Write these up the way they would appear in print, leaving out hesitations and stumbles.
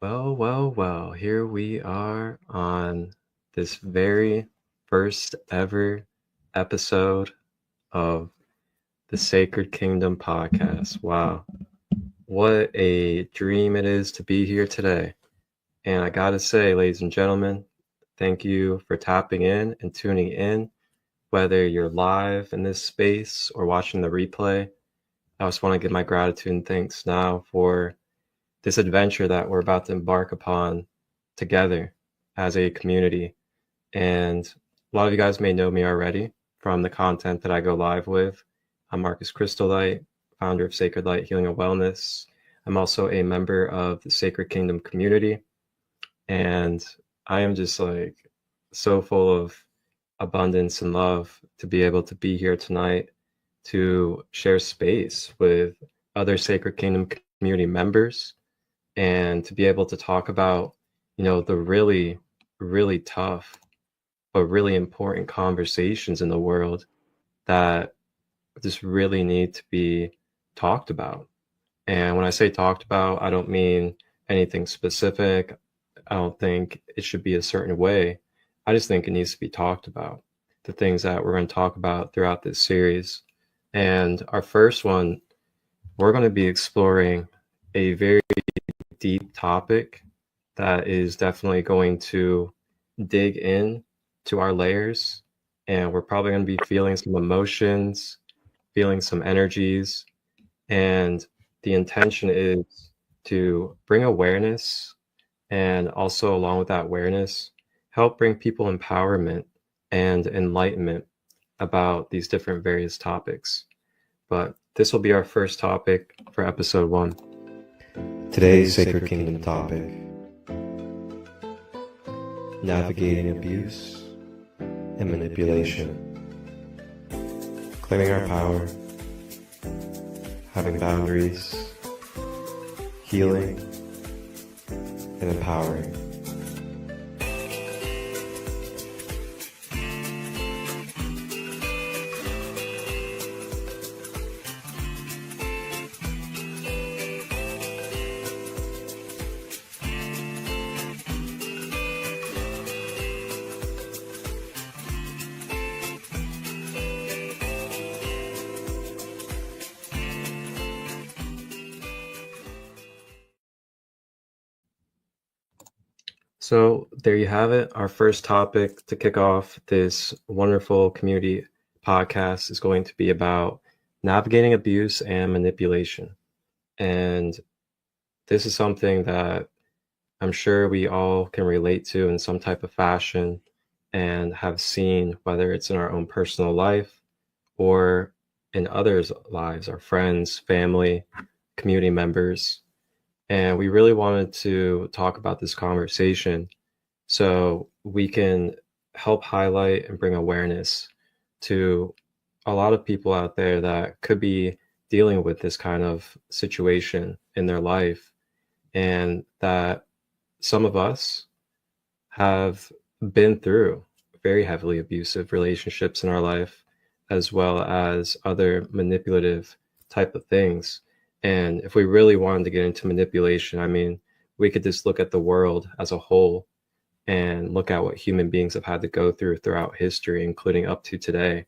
Well, here we are on this very first ever episode of the Sacred Kingdom podcast. Wow, what a dream it is to be here today. And I gotta say, ladies and gentlemen, thank you for tapping in and tuning in, whether you're live in this space or watching the replay. I just want to give my gratitude and thanks now for this adventure that we're about to embark upon together as a community. And a lot of you guys may know me already from the content that I go live with. I'm Marcus Crystallite, founder of Sacred Light Healing and Wellness. I'm also a member of the Sacred Kingdom community. And I am just like so full of abundance and love to be able to be here tonight to share space with other Sacred Kingdom community members and to be able to talk about, the really, really tough but really important conversations in the world that just really need to be talked about. And when I say talked about, I don't mean anything specific. I don't think it should be a certain way. I just think it needs to be talked about. The things that we're going to talk about throughout this series. And our first one, we're going to be exploring a very deep topic that is definitely going to dig in to our layers. And we're probably going to be feeling some emotions, feeling some energies. And the intention is to bring awareness and also, along with that awareness, help bring people empowerment and enlightenment about these different various topics. But this will be our first topic for episode 1. Today's Sacred Kingdom topic: navigating abuse and manipulation, claiming our power, having boundaries, healing, and empowering. So there you have it. Our first topic to kick off this wonderful community podcast is going to be about navigating abuse and manipulation. And this is something that I'm sure we all can relate to in some type of fashion and have seen, whether it's in our own personal life or in others' lives, our friends, family, community members. And we really wanted to talk about this conversation so we can help highlight and bring awareness to a lot of people out there that could be dealing with this kind of situation in their life, and that some of us have been through very heavily abusive relationships in our life, as well as other manipulative type of things. And if we really wanted to get into manipulation, I mean, we could just look at the world as a whole and look at what human beings have had to go through throughout history, including up to today.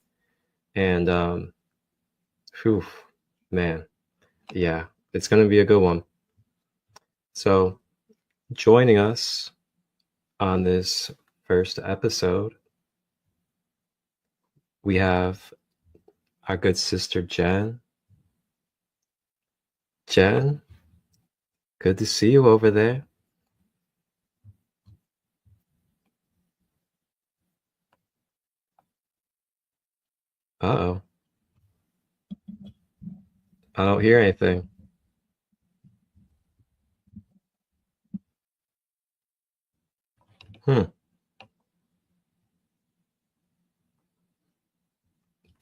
And, whew, man, yeah, it's going to be a good one. So, joining us on this first episode, we have our good sister Jen. Jen, good to see you over there. Uh-oh, I don't hear anything. Hmm.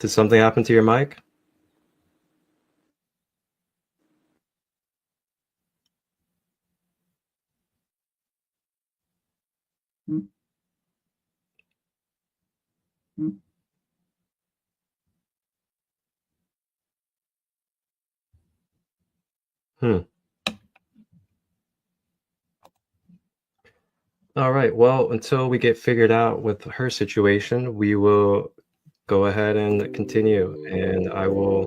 Did something happen to your mic? Hmm. All right. Well, until we get figured out with her situation, we will go ahead and continue, and I will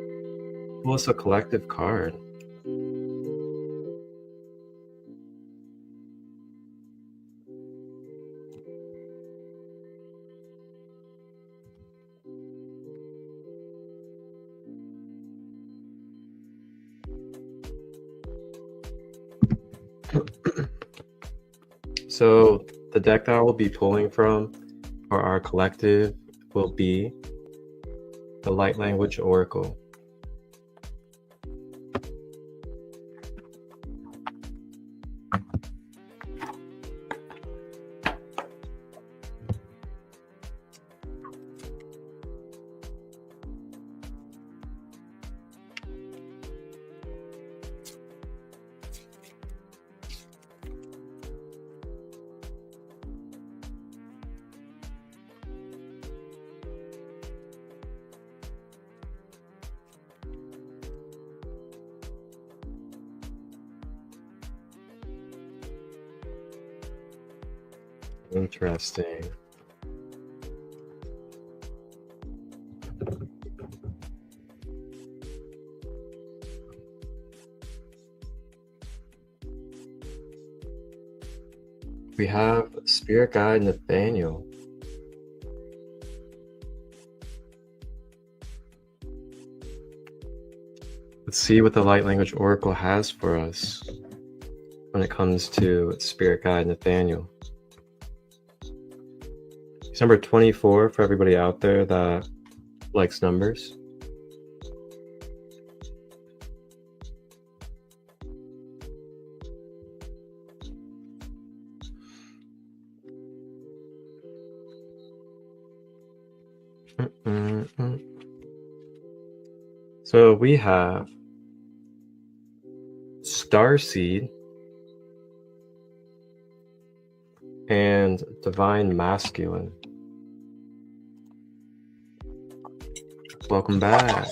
pull us a collective card. So the deck that I will be pulling from for our collective will be the Light Language Oracle. Interesting. We have Spirit Guide Nathaniel. Let's see what the Light Language Oracle has for us when it comes to Spirit Guide Nathaniel. It's number 24 for everybody out there that likes numbers. So we have Starseed and Divine Masculine. Welcome back.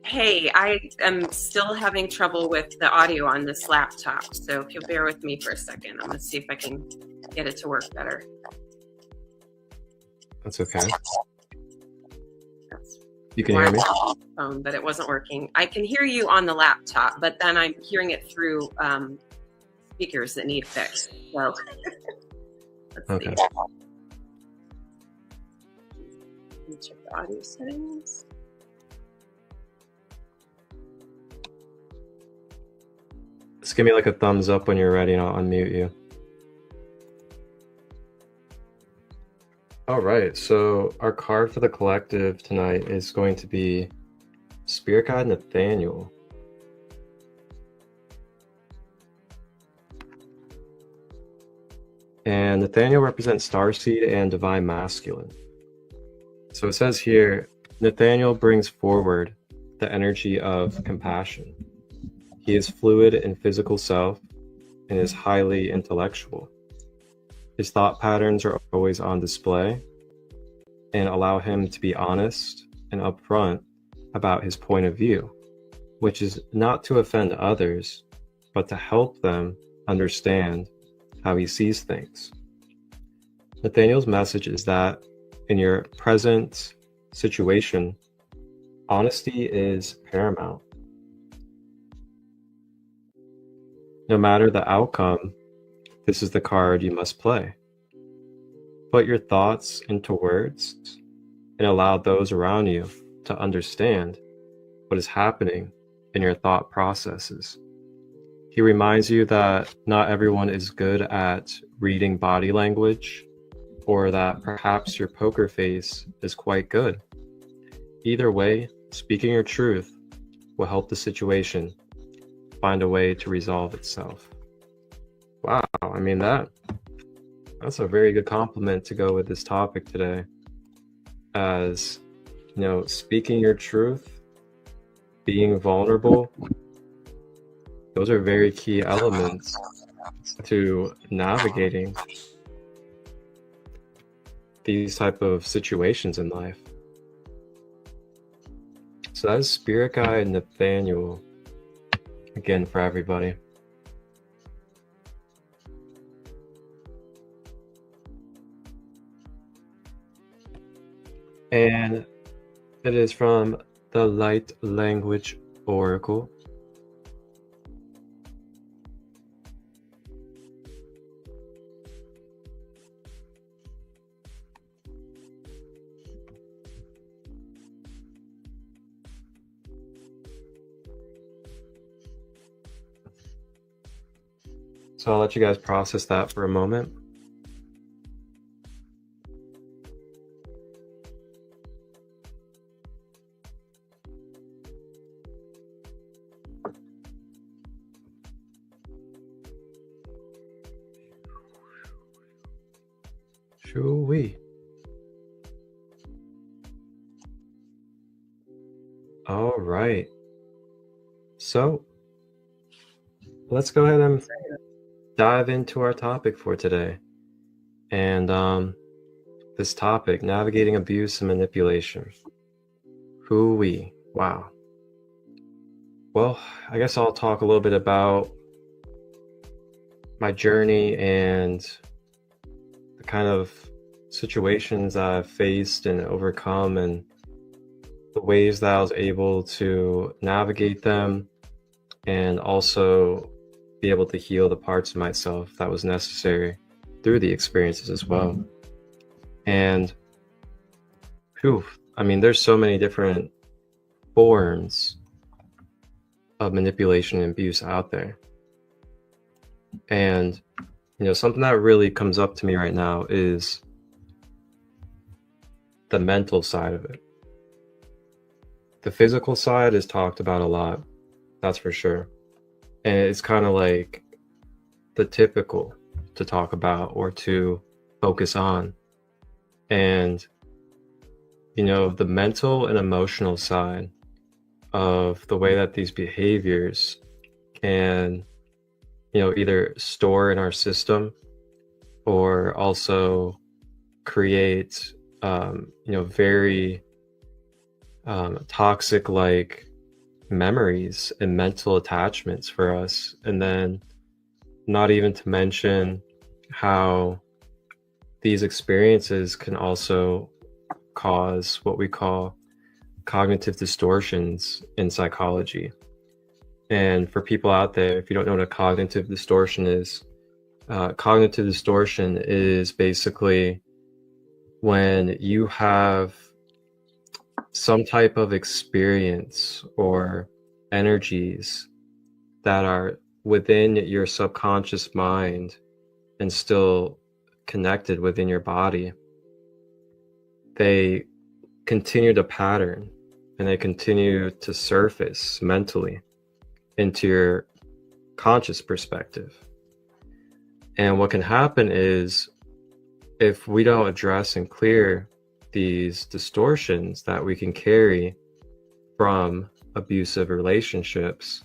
Hey, I am still having trouble with the audio on this laptop, so if you'll bear with me for a second, I'm going to see if I can get it to work better. That's okay. That's You can hear me? phone, but it wasn't working. I can hear you on the laptop, but then I'm hearing it through speakers that need fixed. So let's Okay. see. Let me check the audio settings. Just give me like a thumbs up when you're ready and I'll unmute you. All right, so our card for the collective tonight is going to be Spirit Guide Nathaniel. And Nathaniel represents Starseed and Divine Masculine. So it says here, Nathaniel brings forward the energy of compassion. He is fluid in physical self and is highly intellectual. His thought patterns are always on display and allow him to be honest and upfront about his point of view, which is not to offend others, but to help them understand how he sees things. Nathaniel's message is that in your present situation, honesty is paramount. No matter the outcome, this is the card you must play. Put your thoughts into words and allow those around you to understand what is happening in your thought processes. He reminds you that not everyone is good at reading body language, or that perhaps your poker face is quite good. Either way, speaking your truth will help the situation find a way to resolve itself. Wow, I mean that's a very good compliment to go with this topic today. As, you know, speaking your truth, being vulnerable, those are very key elements to navigating these type of situations in life. So that is Spirit Guide Nathaniel again for everybody. And it is from the Light Language Oracle. So I'll let you guys process that for a moment. Shoo-wee. All right. So let's go ahead and dive into our topic for today. And this topic, navigating abuse and manipulation. Hoo-wee. Wow. Well, I guess I'll talk a little bit about my journey and the kind of situations I've faced and overcome, and the ways that I was able to navigate them, and also be able to heal the parts of myself that was necessary through the experiences as well. And I mean, there's so many different forms of manipulation and abuse out there. And something that really comes up to me right now is the mental side of it. The physical side is talked about a lot, that's for sure. And it's kind of like the typical to talk about or to focus on. And, the mental and emotional side of the way that these behaviors can, either store in our system or also create, very toxic like memories and mental attachments for us. And then not even to mention how these experiences can also cause what we call cognitive distortions in psychology. And for people out there, if you don't know what a cognitive distortion is basically when you have some type of experience or energies that are within your subconscious mind and still connected within your body. They continue to pattern and they continue to surface mentally into your conscious perspective. And what can happen is, if we don't address and clear these distortions that we can carry from abusive relationships,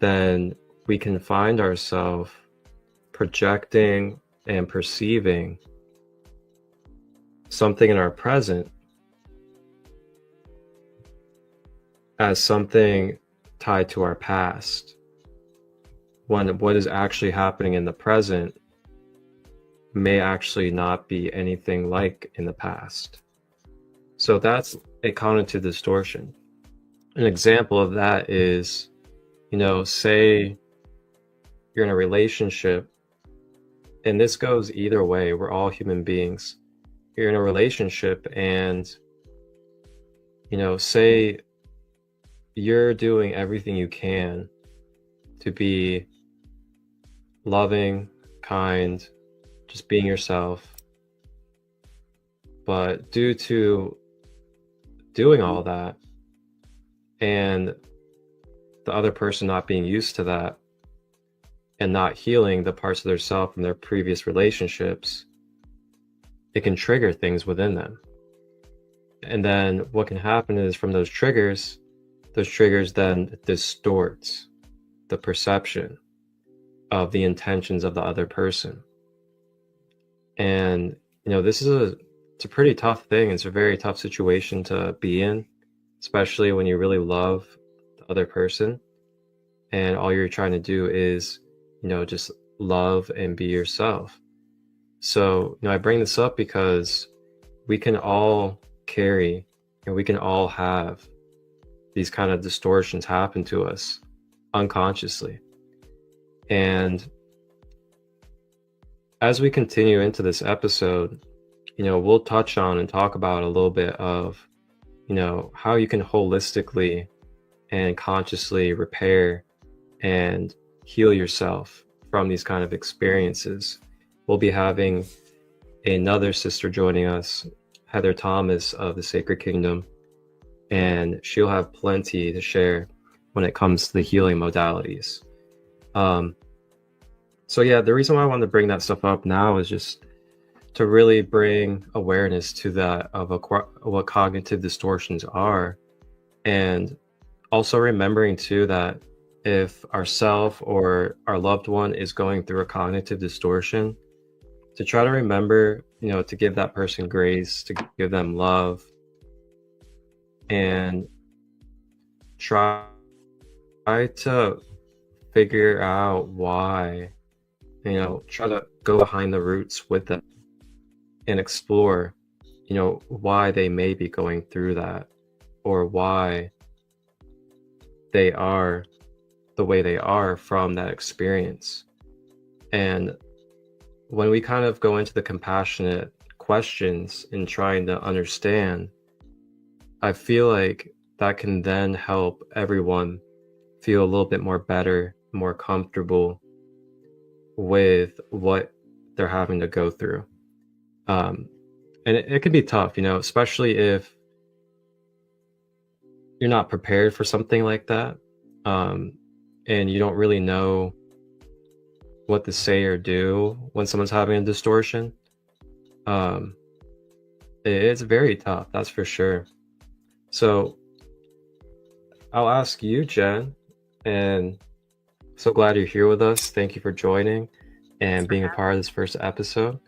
then we can find ourselves projecting and perceiving something in our present as something tied to our past, when what is actually happening in the present may actually not be anything like in the past. So that's a cognitive distortion. An example of that is, say you're in a relationship, and this goes either way, we're all human beings. You're in a relationship and, say you're doing everything you can to be loving, kind, just being yourself. But due to doing all that and the other person not being used to that and not healing the parts of their self from their previous relationships, it can trigger things within them. And then what can happen is, from those triggers then distorts the perception of the intentions of the other person. And this is it's a pretty tough thing. It's a very tough situation to be in, especially when you really love the other person and all you're trying to do is just love and be yourself. So I bring this up because we can all carry, and we can all have these kind of distortions happen to us unconsciously. And as we continue into this episode, we'll touch on and talk about a little bit of, how you can holistically and consciously repair and heal yourself from these kind of experiences. We'll be having another sister joining us, Heather Thomas of the Sacred Kingdom, and she'll have plenty to share when it comes to the healing modalities. So yeah, the reason why I wanted to bring that stuff up now is just to really bring awareness to that of what cognitive distortions are, and also remembering too that if ourself or our loved one is going through a cognitive distortion, to try to remember, to give that person grace, to give them love, and try to figure out why, try to go behind the roots with them and explore, why they may be going through that, or why they are the way they are from that experience. And when we kind of go into the compassionate questions and trying to understand, I feel like that can then help everyone feel a little bit more better, more comfortable with what they're having to go through. And it can be tough, especially if you're not prepared for something like that, and you don't really know what to say or do when someone's having a distortion. It's very tough, that's for sure. So I'll ask you, Jen, and so glad you're here with us. Thank you for joining and being a part of this first episode.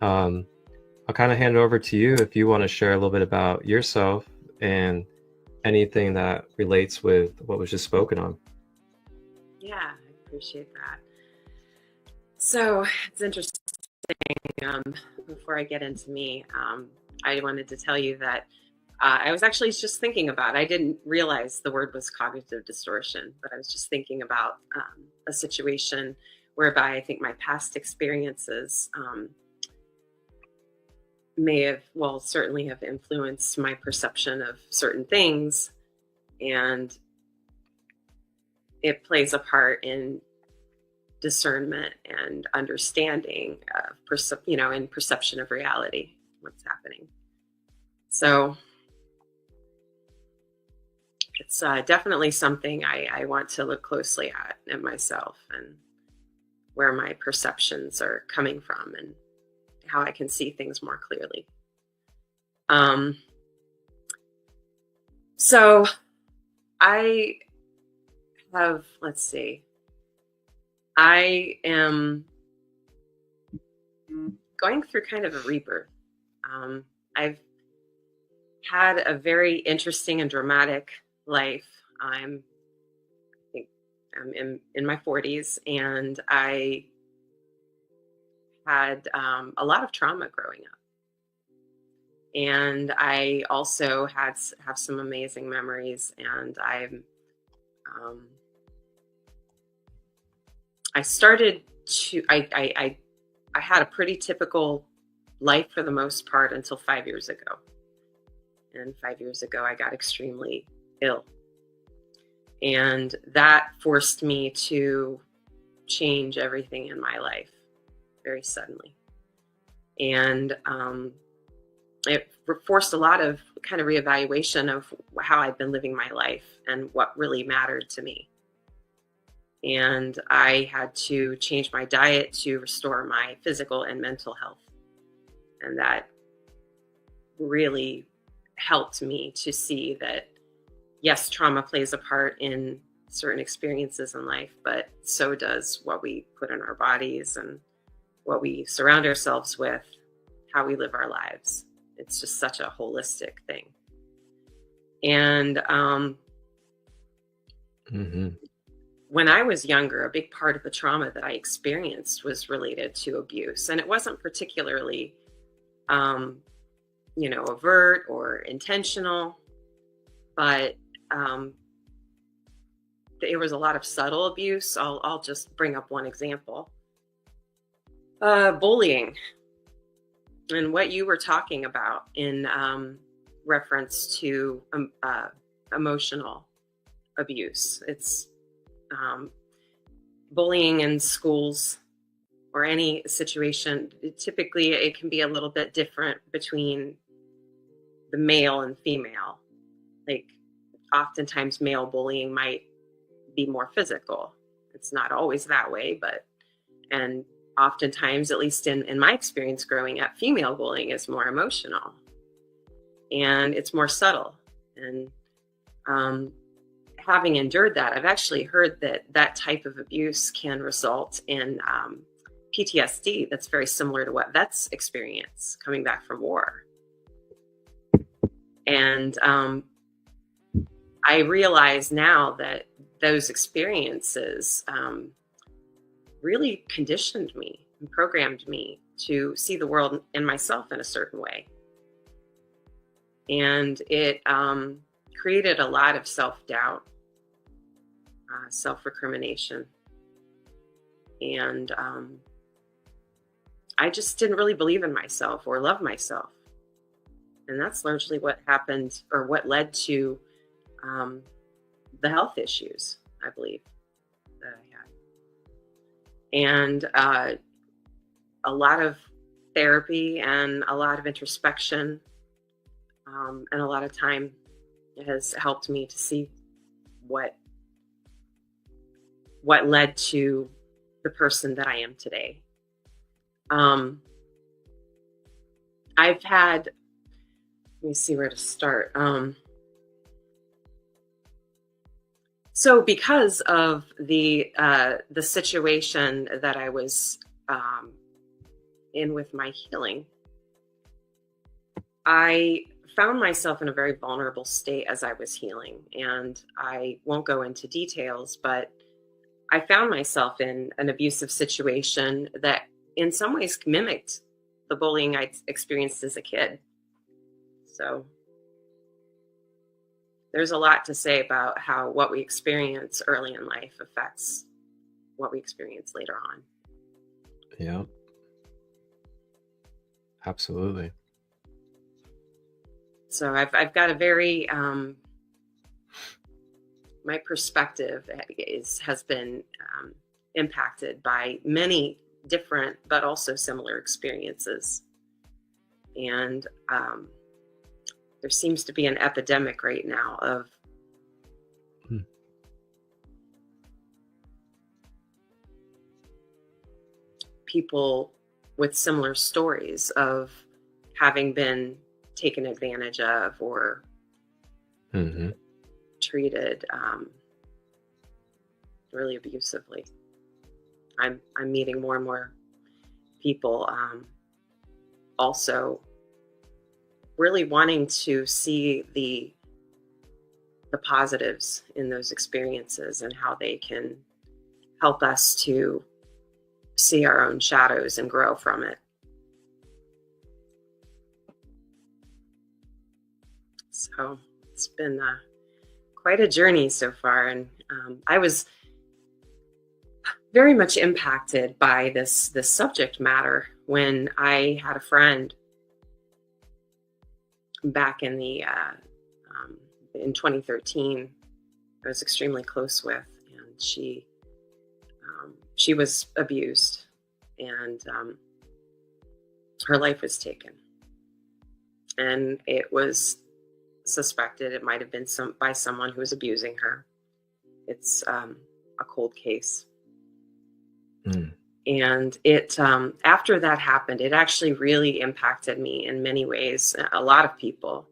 I'll kind of hand it over to you if you want to share a little bit about yourself and anything that relates with what was just spoken on. Yeah, I appreciate that. So it's interesting. Before I get into me, I wanted to tell you that I was actually just thinking about, I didn't realize the word was cognitive distortion, but I was just thinking about a situation whereby I think my past experiences may have, certainly have influenced my perception of certain things, and it plays a part in discernment and understanding of in perception of reality, what's happening. So it's definitely something I want to look closely at in myself, and where my perceptions are coming from and how I can see things more clearly. So I have, I am going through kind of a rebirth. I've had a very interesting and dramatic life. I think I'm in my 40s, and I had a lot of trauma growing up. And I also have some amazing memories, and I had a pretty typical life for the most part until 5 years ago. And 5 years ago, I got extremely ill. And that forced me to change everything in my life very suddenly. And it forced a lot of kind of reevaluation of how I've been living my life and what really mattered to me. And I had to change my diet to restore my physical and mental health. And that really helped me to see that, yes, trauma plays a part in certain experiences in life, but so does what we put in our bodies and what we surround ourselves with, how we live our lives. It's just such a holistic thing. And when I was younger, a big part of the trauma that I experienced was related to abuse. And it wasn't particularly overt or intentional, but there was a lot of subtle abuse. I'll just bring up one example. Bullying, and what you were talking about in reference to emotional abuse. It's bullying in schools or any situation. Typically, it can be a little bit different between the male and female. Like, oftentimes male bullying might be more physical. It's not always that way, and oftentimes, at least in my experience growing up, female bullying is more emotional and it's more subtle. And having endured that, I've actually heard that type of abuse can result in PTSD that's very similar to what vets experience coming back from war. And I realize now that those experiences really conditioned me and programmed me to see the world and myself in a certain way. And it created a lot of self-doubt, self-recrimination. And I just didn't really believe in myself or love myself. And that's largely what happened, or what led to the health issues, I believe, that I had. And a lot of therapy and a lot of introspection and a lot of time has helped me to see what led to the person that I am today. I've had, let me see where to start. So because of the situation that I was in with my healing, I found myself in a very vulnerable state as I was healing. And I won't go into details, but I found myself in an abusive situation that in some ways mimicked the bullying I experienced as a kid. So there's a lot to say about how what we experience early in life affects what we experience later on. Yep. Absolutely. So I've got a very, my perspective has been impacted by many different but also similar experiences. And there seems to be an epidemic right now of people with similar stories of having been taken advantage of or treated really abusively. I'm meeting more and more people also really wanting to see the positives in those experiences and how they can help us to see our own shadows and grow from it. So it's been quite a journey so far. And I was very much impacted by this subject matter when I had a friend back in in 2013. I was extremely close with, and she was abused, and her life was taken, and it was suspected it might have been by someone who was abusing her. It's a cold case. And it after that happened, it actually really impacted me in many ways, a lot of people.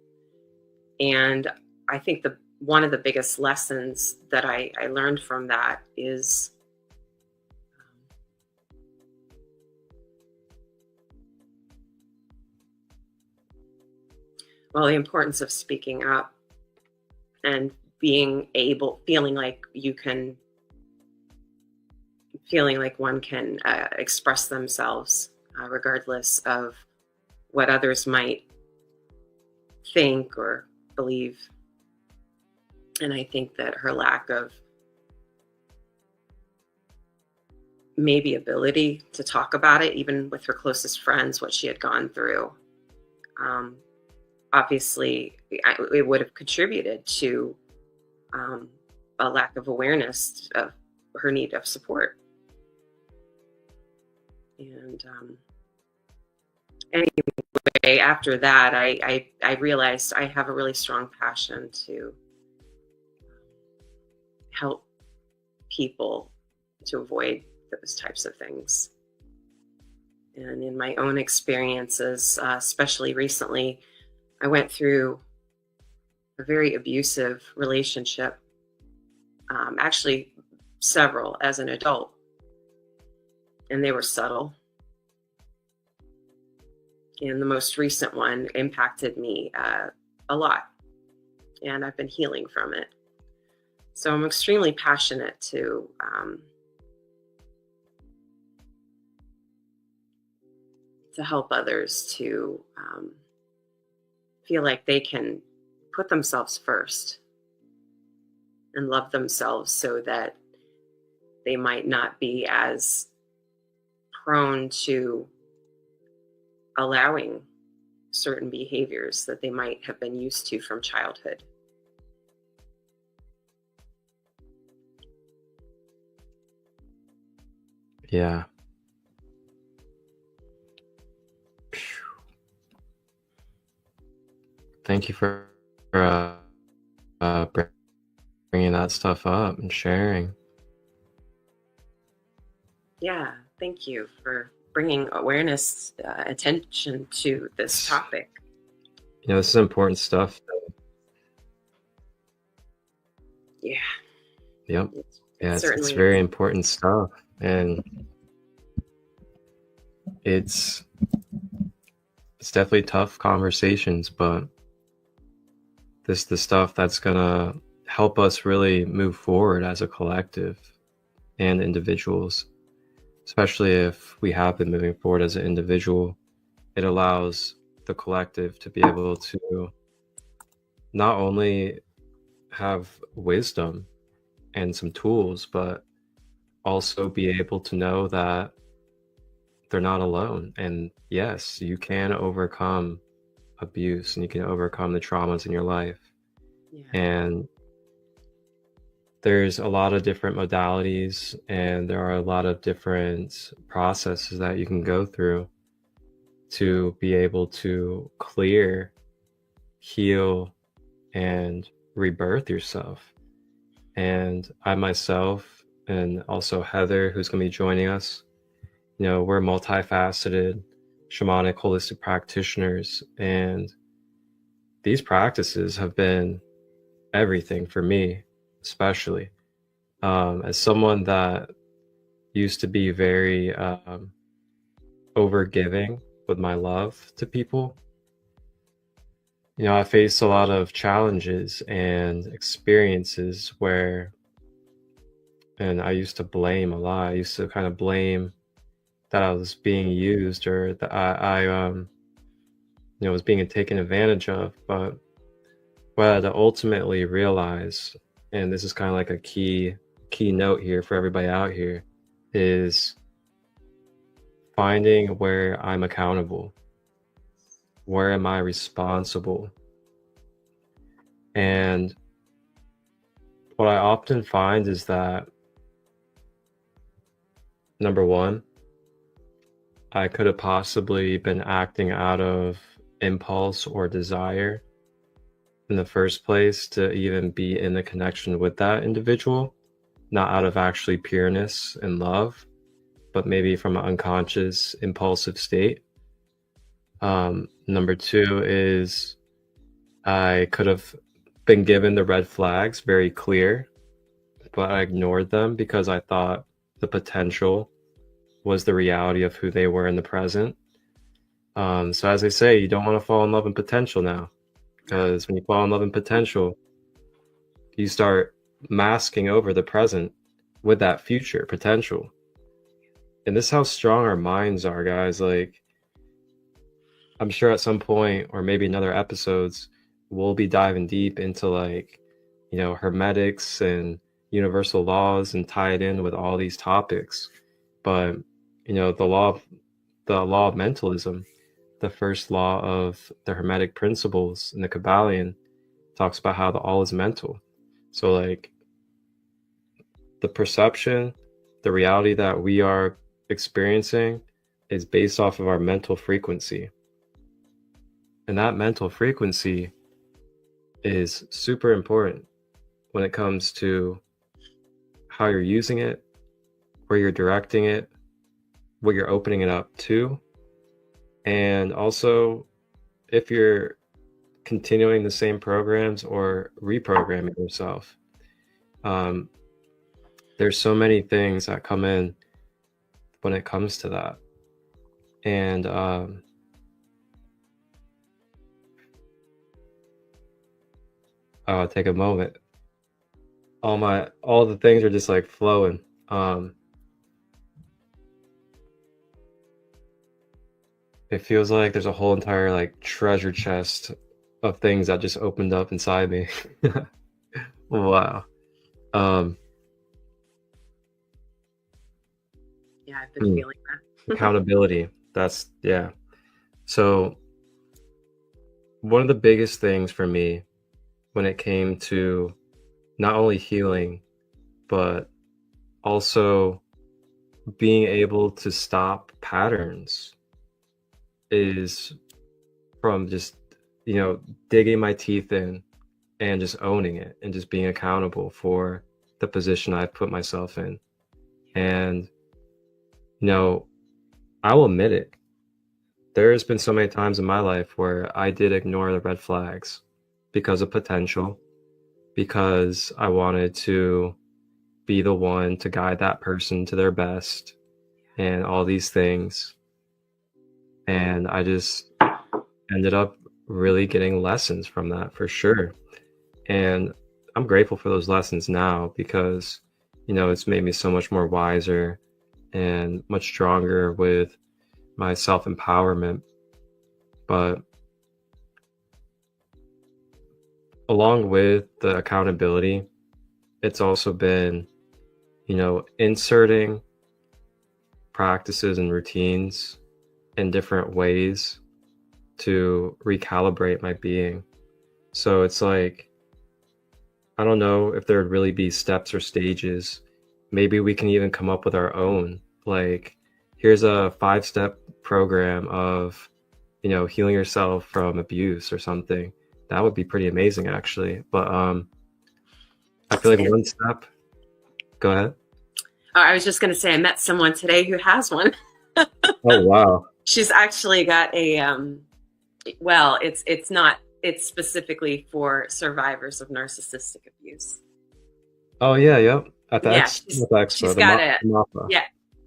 And I think one of the biggest lessons that I learned from that is the importance of speaking up and feeling like one can express themselves regardless of what others might think or believe. And I think that her lack of maybe ability to talk about it, even with her closest friends, what she had gone through, obviously it would have contributed to a lack of awareness of her need of support. And anyway, after that, I realized I have a really strong passion to help people to avoid those types of things. And in my own experiences, especially recently, I went through a very abusive relationship, actually several as an adult, and they were subtle. And the most recent one impacted me a lot, and I've been healing from it. So I'm extremely passionate to help others to feel like they can put themselves first and love themselves, so that they might not be as prone to allowing certain behaviors that they might have been used to from childhood. Yeah. Thank you for bringing that stuff up and sharing. Yeah, thank you for bringing awareness, attention to this topic. This is important stuff. Yeah. Yep. It's very important stuff, and it's definitely tough conversations, but this is the stuff that's gonna help us really move forward as a collective and individuals. Especially if we have been moving forward as an individual, it allows the collective to be able to not only have wisdom and some tools, but also be able to know that they're not alone. And yes, you can overcome abuse and you can overcome the traumas in your life. Yeah. And there's a lot of different modalities, and there are a lot of different processes that you can go through to be able to clear, heal, and rebirth yourself. And I myself, and also Heather, who's going to be joining us, we're multifaceted shamanic holistic practitioners, and these practices have been everything for me, especially as someone that used to be very overgiving with my love to people. I faced a lot of challenges and experiences and I used to blame a lot. I used to kind of blame that I was being used, or that I was being taken advantage of. But what I had to ultimately realize, and this is kind of like a key note here for everybody out here, is finding where I'm accountable. Where am I responsible? And what I often find is that, number one, I could have possibly been acting out of impulse or desire in the first place to even be in the connection with that individual, not out of actually pureness and love, but maybe from an unconscious, impulsive state. Number two is I could have been given the red flags very clear, but I ignored them because I thought the potential was the reality of who they were in the present. So as I say, you don't want to fall in love in potential now, because when you fall in love in potential, you start masking over the present with that future potential. And this is how strong our minds are, guys. Like, I'm sure at some point, or maybe in other episodes, we'll be diving deep into like, hermetics and universal laws and tie it in with all these topics. But, the law of mentalism, the first law of the Hermetic principles in the Kabbalion, talks about how the all is mental. So like the perception, the reality that we are experiencing is based off of our mental frequency. And that mental frequency is super important when it comes to how you're using it, where you're directing it, what you're opening it up to, and also if you're continuing the same programs or reprogramming yourself. There's so many things that come in when it comes to that. And I'll take a moment. All the things are just like flowing. It feels like there's a whole entire like treasure chest of things that just opened up inside me. Wow. Yeah, I've been feeling that. Accountability. Yeah. So one of the biggest things for me when it came to not only healing, but also being able to stop patterns is from just, digging my teeth in and just owning it and just being accountable for the position I've put myself in. And, I will admit it. There's been so many times in my life where I did ignore the red flags because of potential, because I wanted to be the one to guide that person to their best and all these things. And I just ended up really getting lessons from that for sure. And I'm grateful for those lessons now because, it's made me so much more wiser and much stronger with my self-empowerment. But along with the accountability, it's also been, inserting practices and routines in different ways to recalibrate my being. So it's like, I don't know if there would really be steps or stages. Maybe we can even come up with our own. Like, here's a 5-step program of, healing yourself from abuse or something. That would be pretty amazing, actually. But I feel like one step. Go ahead. Oh, I was just going to say, I met someone today who has one. Oh, wow. She's actually got a, well, it's specifically for survivors of narcissistic abuse. Oh, yeah, yep. At the expo. She's got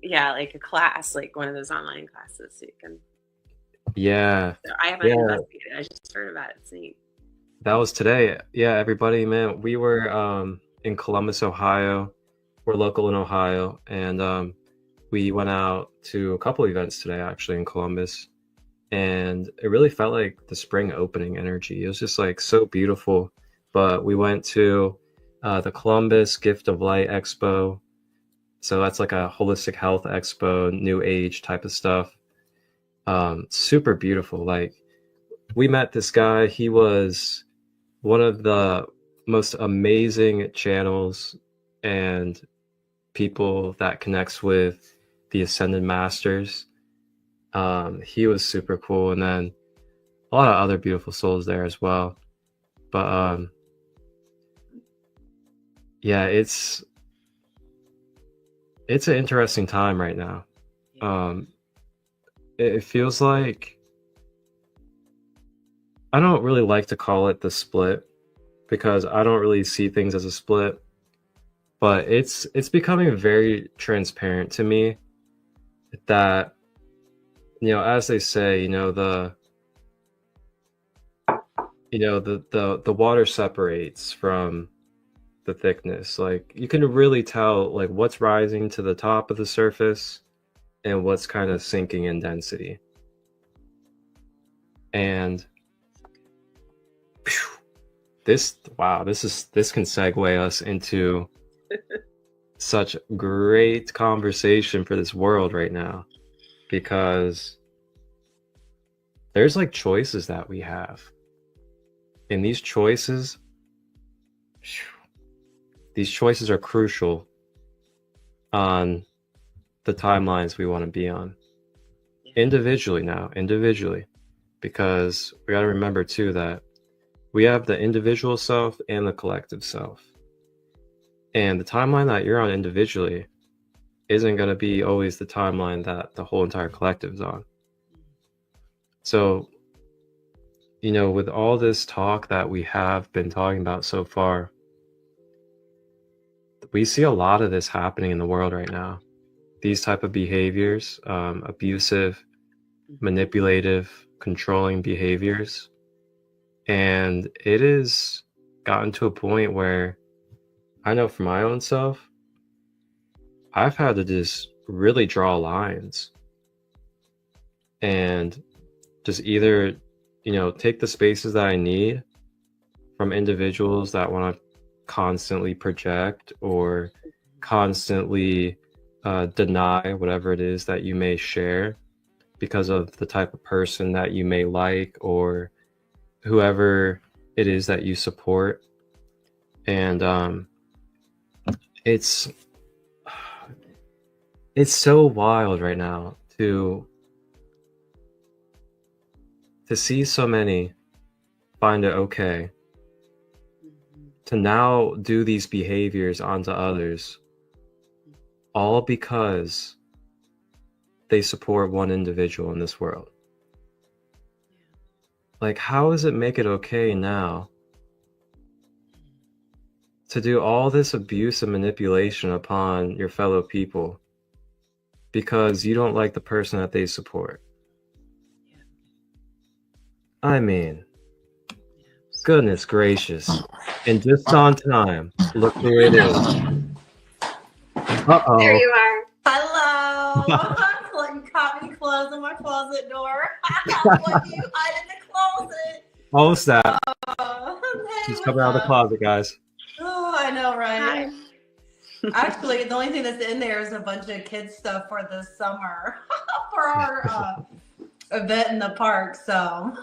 yeah, like a class, like one of those online classes, so you can. Yeah. So I haven't investigated. I just heard about it. It's neat. That was today. Yeah, everybody, man. We were in Columbus, Ohio. We're local in Ohio, and we went out to a couple events today, actually, in Columbus. And it really felt like the spring opening energy. It was just like so beautiful. But we went to the Columbus Gift of Light Expo. So that's like a holistic health expo, new age type of stuff. Super beautiful. Like, we met this guy. He was one of the most amazing channels and people that connects with the Ascended Masters. He was super cool. And then a lot of other beautiful souls there as well. But yeah, it's an interesting time right now. It feels like, I don't really like to call it the split because I don't really see things as a split, but it's becoming very transparent to me that, as they say, the water separates from the thickness. Like, you can really tell like what's rising to the top of the surface and what's kind of sinking in density. And this can segue us into such great conversation for this world right now, because there's like choices that we have, and these choices are crucial on the timelines we want to be on individually, because we got to remember too that we have the individual self and the collective self, and the timeline that you're on individually isn't going to be always the timeline that the whole entire collective is on. So, you know, with all this talk that we have been talking about so far, we see a lot of this happening in the world right now. These type of behaviors, abusive, manipulative, controlling behaviors. And it has gotten to a point where I know for my own self, I've had to just really draw lines and just either, you know, take the spaces that I need from individuals that want to constantly project or constantly deny whatever it is that you may share because of the type of person that you may like or whoever it is that you support. And it's so wild right now to see so many find it okay to now do these behaviors onto others, all because they support one individual in this world. Like, how does it make it okay now to do all this abuse and manipulation upon your fellow people because you don't like the person that they support? I mean, goodness gracious. And just on time, look who it is. Uh-oh. There you are. Hello. You caught me closing my closet door. What do you hide in the closet? Oh, snap. Hey, She's coming out of the closet, guys. Oh, I know, right? Hi. Actually, the only thing that's in there is a bunch of kids stuff for this summer for our event in the park. So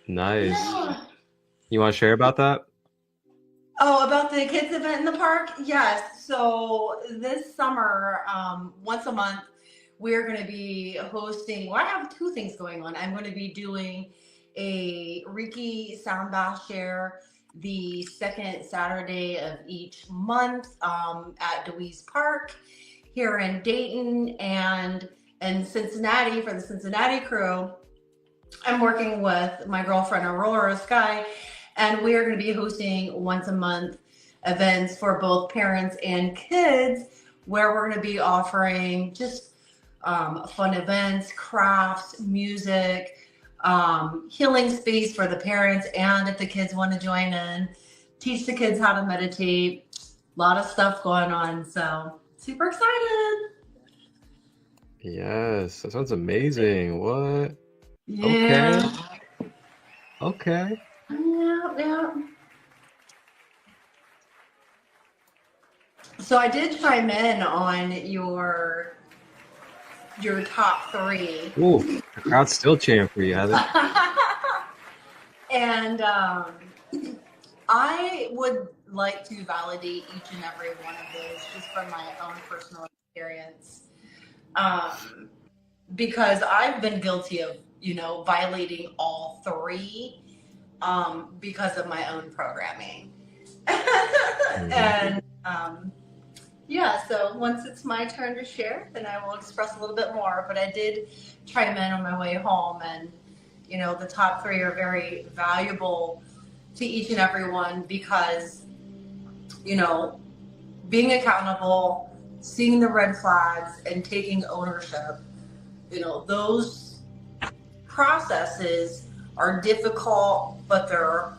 Nice. Yeah. You want to share about that? Oh, about the kids event in the park? Yes. So this summer, once a month, we're going to be hosting, well, I have two things going on. I'm going to be doing a Reiki sound bath share the second Saturday of each month at Dewey's Park here in Dayton, and in Cincinnati for the Cincinnati crew. I'm working with my girlfriend Aurora Sky, and we are going to be hosting once a month events for both parents and kids, where we're going to be offering just fun events, crafts, music, healing space for the parents, and if the kids want to join in, teach the kids how to meditate. A lot of stuff going on, so super excited. Yes, that sounds amazing. What? Yeah. Okay. Yeah. So I did chime in on your top three. Ooh, the crowd's still cheering for you, Heather. And I would like to validate each and every one of those just from my own personal experience. Because I've been guilty of, violating all three because of my own programming. And so once it's my turn to share, then I will express a little bit more. But I did chime in on my way home, and the top three are very valuable to each and every one because, being accountable, seeing the red flags, and taking ownership, those processes are difficult, but they're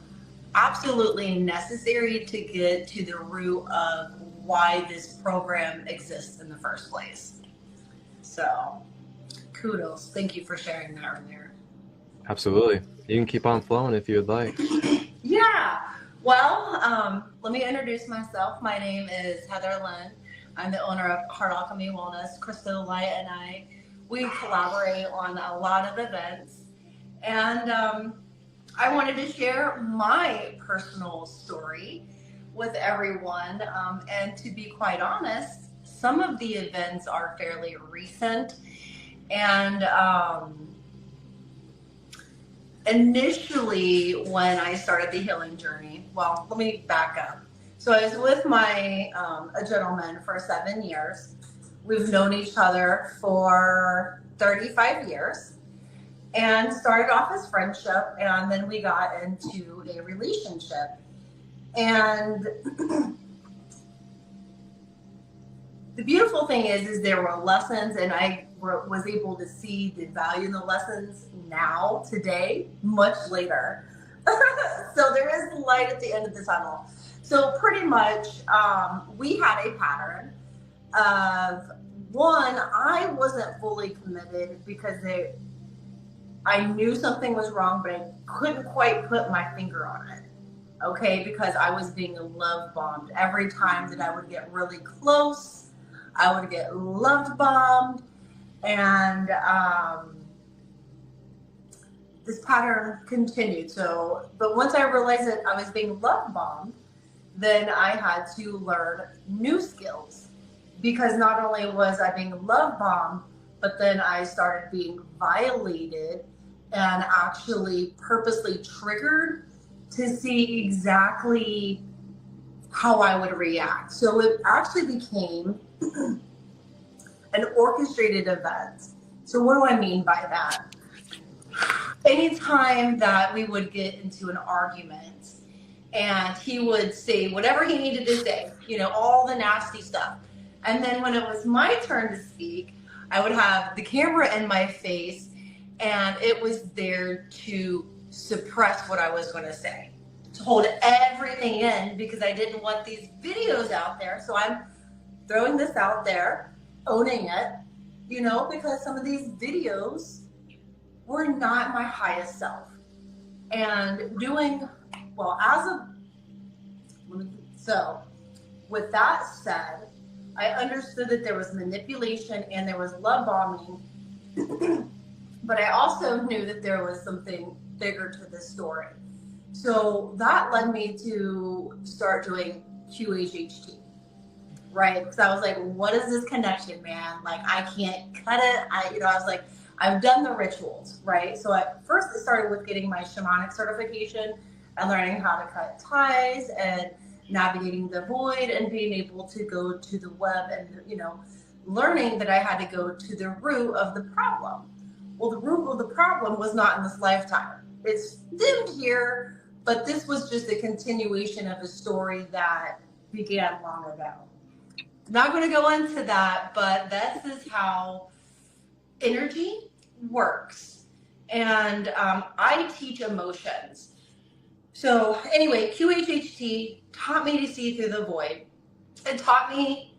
absolutely necessary to get to the root of why this program exists in the first place. So kudos. Thank you for sharing that earlier. Absolutely. You can keep on flowing if you would like. Yeah. Well, let me introduce myself. My name is Heather Lynn. I'm the owner of Heart Alchemy Wellness. Crystal Light and I, we collaborate on a lot of events. And I wanted to share my personal story with everyone. And to be quite honest, some of the events are fairly recent. And initially, when I started the healing journey, well, let me back up. So I was with a gentleman for 7 years. We've known each other for 35 years and started off as friendship, and then we got into a relationship. And the beautiful thing is there were lessons, and I was able to see the value in the lessons now, today, much later. So there is light at the end of the tunnel. So pretty much, we had a pattern of, one, I wasn't fully committed because I knew something was wrong, but I couldn't quite put my finger on it. Okay, because I was being love bombed. Every time that I would get really close, I would get love bombed. And this pattern continued. So, but once I realized that I was being love bombed, then I had to learn new skills, because not only was I being love bombed, but then I started being violated and actually purposely triggered to see exactly how I would react. So it actually became an orchestrated event. So what do I mean by that? Anytime that we would get into an argument and he would say whatever he needed to say, all the nasty stuff. And then when it was my turn to speak, I would have the camera in my face, and it was there to suppress what I was going to say, to hold everything in, because I didn't want these videos out there. So I'm throwing this out there, owning it, because some of these videos were not my highest self. And so with that said, I understood that there was manipulation and there was love bombing, but I also knew that there was something bigger to this story. So that led me to start doing QHHT, right? Because I was like, what is this connection, man? Like, I can't cut it. I was like, I've done the rituals, right? So at first it started with getting my shamanic certification and learning how to cut ties and navigating the void and being able to go to the web and, learning that I had to go to the root of the problem. Well, the root of the problem was not in this lifetime. It stemmed here, but this was just a continuation of a story that began long ago. Not going to go into that, but this is how energy works. And I teach emotions. So anyway, QHHT taught me to see through the void. It taught me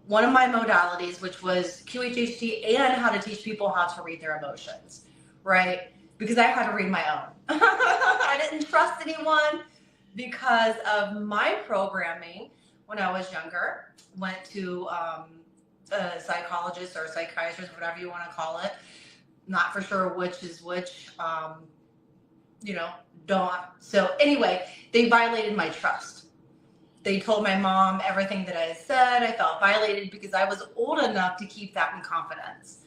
one of my modalities, which was QHHT, and how to teach people how to read their emotions, right? Because I had to read my own. I didn't trust anyone because of my programming when I was younger. Went to a psychologist or a psychiatrist, whatever you want to call it. Not for sure which is which. Don't. So anyway, they violated my trust. They told my mom everything that I said. I felt violated because I was old enough to keep that in confidence.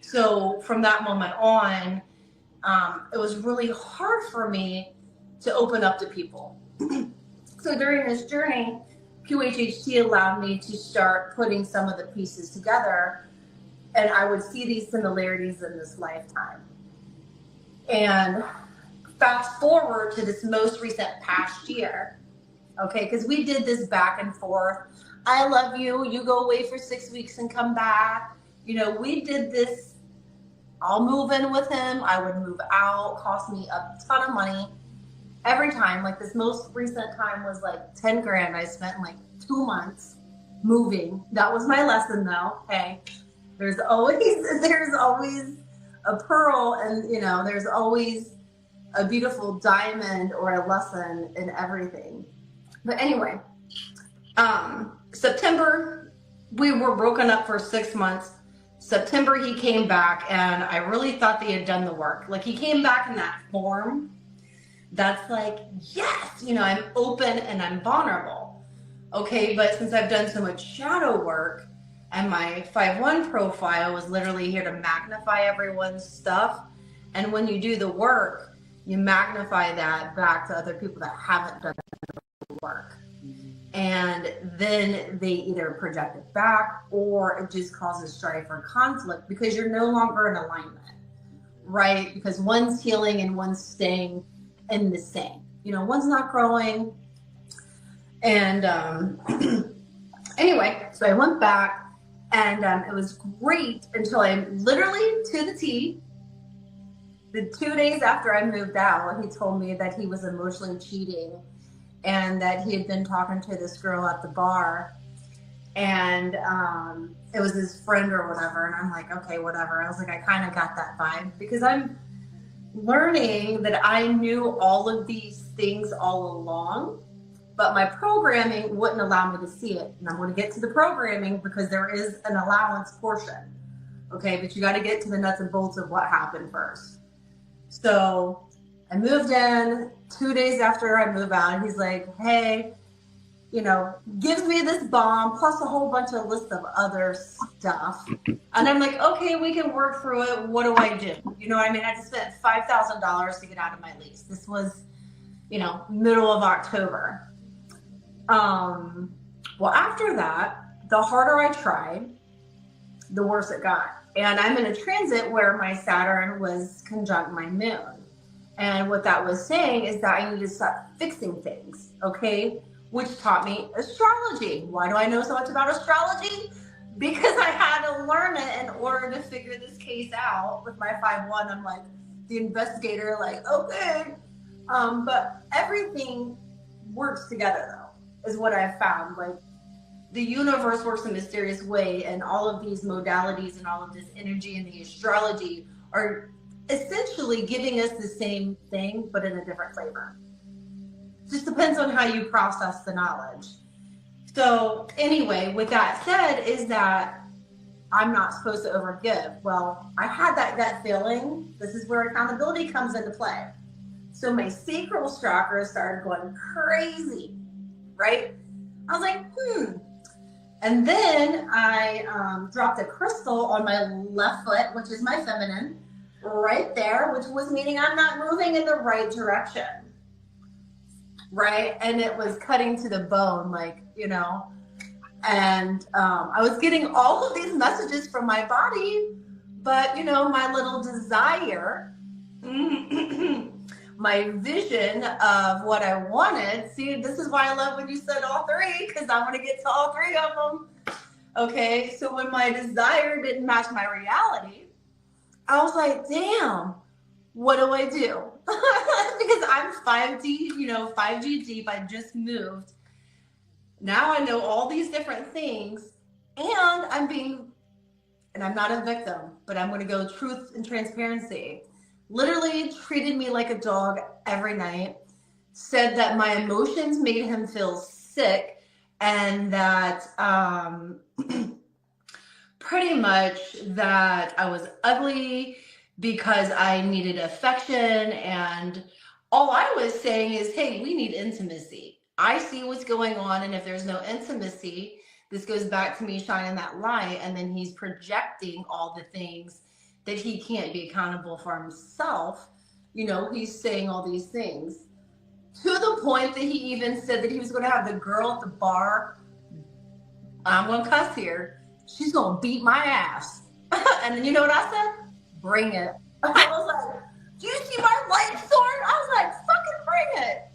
So from that moment on, it was really hard for me to open up to people. So during this journey, QHHT allowed me to start putting some of the pieces together, and I would see these similarities in this lifetime. And fast forward to this most recent past year, okay, because we did this back and forth. I love you, you go away for 6 weeks and come back. We did this. I'll move in with him, I would move out, cost me a ton of money every time. Like this most recent time was like 10 grand I spent in like 2 months moving. That was my lesson though. Hey, there's always a pearl, and there's always a beautiful diamond or a lesson in everything. But anyway, September, we were broken up for 6 months. September, he came back, and I really thought they had done the work. Like, he came back in that form that's like, yes, I'm open and I'm vulnerable. Okay, but since I've done so much shadow work, and my 5-1 profile was literally here to magnify everyone's stuff, and when you do the work, you magnify that back to other people that haven't done the work. And then they either project it back, or it just causes strife or conflict because you're no longer in alignment, right? Because one's healing and one's staying in the same. One's not growing. And anyway, so I went back, and it was great until I literally, to the T, the 2 days after I moved out, he told me that he was emotionally cheating and that he had been talking to this girl at the bar, and it was his friend or whatever. And I'm like, okay, whatever. I was like, I kind of got that vibe because I'm learning that I knew all of these things all along, but my programming wouldn't allow me to see it. And I'm going to get to the programming because there is an allowance portion. Okay, but you got to get to the nuts and bolts of what happened first. So I moved in. 2 days after I move out, he's like, hey, gives me this bomb plus a whole bunch of list of other stuff. And I'm like, okay, we can work through it. What do I do? I just spent $5,000 to get out of my lease. This was, middle of October. Well, after that, the harder I tried, the worse it got. And I'm in a transit where my Saturn was conjunct my moon. And what that was saying is that I need to start fixing things, okay? Which taught me astrology. Why do I know so much about astrology? Because I had to learn it in order to figure this case out. With my 5-1, I'm like the investigator, like, okay. But everything works together, though, is what I've found. Like, the universe works in a mysterious way, and all of these modalities and all of this energy and the astrology are essentially giving us the same thing, but in a different flavor. Just depends on how you process the knowledge. So anyway, with that said, is that I'm not supposed to overgive. Well, I had that gut feeling. This is where accountability comes into play. So my sacral chakra started going crazy, right? I was like, And then I dropped a crystal on my left foot, which is my feminine, right there, which was meaning I'm not moving in the right direction. Right? And it was cutting to the bone, and I was getting all of these messages from my body, but, my little desire, my vision of what I wanted. See, this is why I love when you said all three, because I want to get to all three of them. Okay. So when my desire didn't match my reality, I was like, damn, what do I do? Because I'm 5D, 5G deep. I just moved. Now I know all these different things, and I'm not a victim, but I'm going to go truth and transparency. Literally treated me like a dog every night, said that my emotions made him feel sick, and that pretty much that I was ugly because I needed affection. And all I was saying is, hey, we need intimacy. I see what's going on, and if there's no intimacy, this goes back to me shining that light, and then he's projecting all the things that he can't be accountable for himself. He's saying all these things to the point that he even said that he was going to have the girl at the bar, I'm going to cuss here, she's going to beat my ass. And then you know what I said? Bring it. I was like, do you see my light sword? I was like, fucking bring it.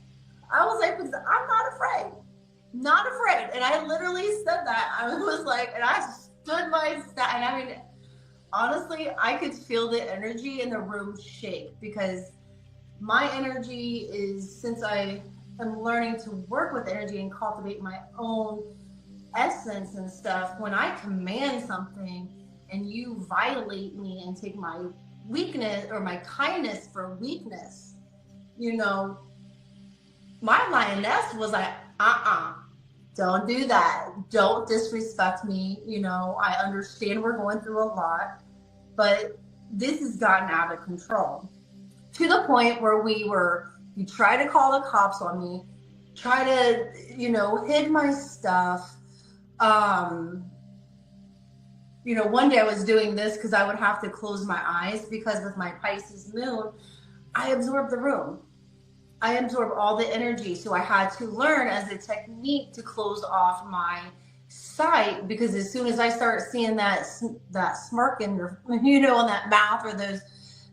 I was like, because I'm not afraid. Not afraid. And I literally said that. I was like, and I stood my stand. And I mean, honestly, I could feel the energy in the room shake, because my energy is, since I am learning to work with energy and cultivate my own essence and stuff, when I command something and you violate me and take my weakness or my kindness for weakness, you know, my lioness was like, don't do that. Don't disrespect me. You know, I understand we're going through a lot, but this has gotten out of control to the point where you try to call the cops on me, try to, you know, hid my stuff. You know, one day I was doing this because I would have to close my eyes because with my Pisces moon, I absorb the room. I absorb all the energy. So I had to learn as a technique to close off my sight, because as soon as I start seeing that smirk in your, you know, on that mouth, or those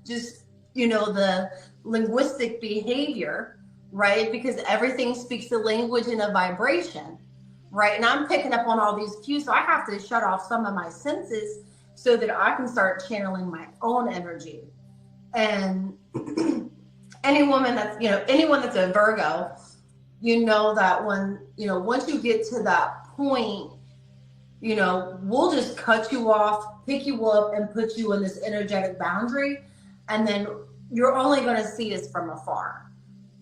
just, you know, the linguistic behavior, right? Because everything speaks the language in a vibration, right? And I'm picking up on all these cues. So I have to shut off some of my senses so that I can start channeling my own energy. And anyone that's a Virgo, you know that when, you know, once you get to that point, you know, we'll just cut you off, pick you up, and put you in this energetic boundary. And then you're only going to see us from afar,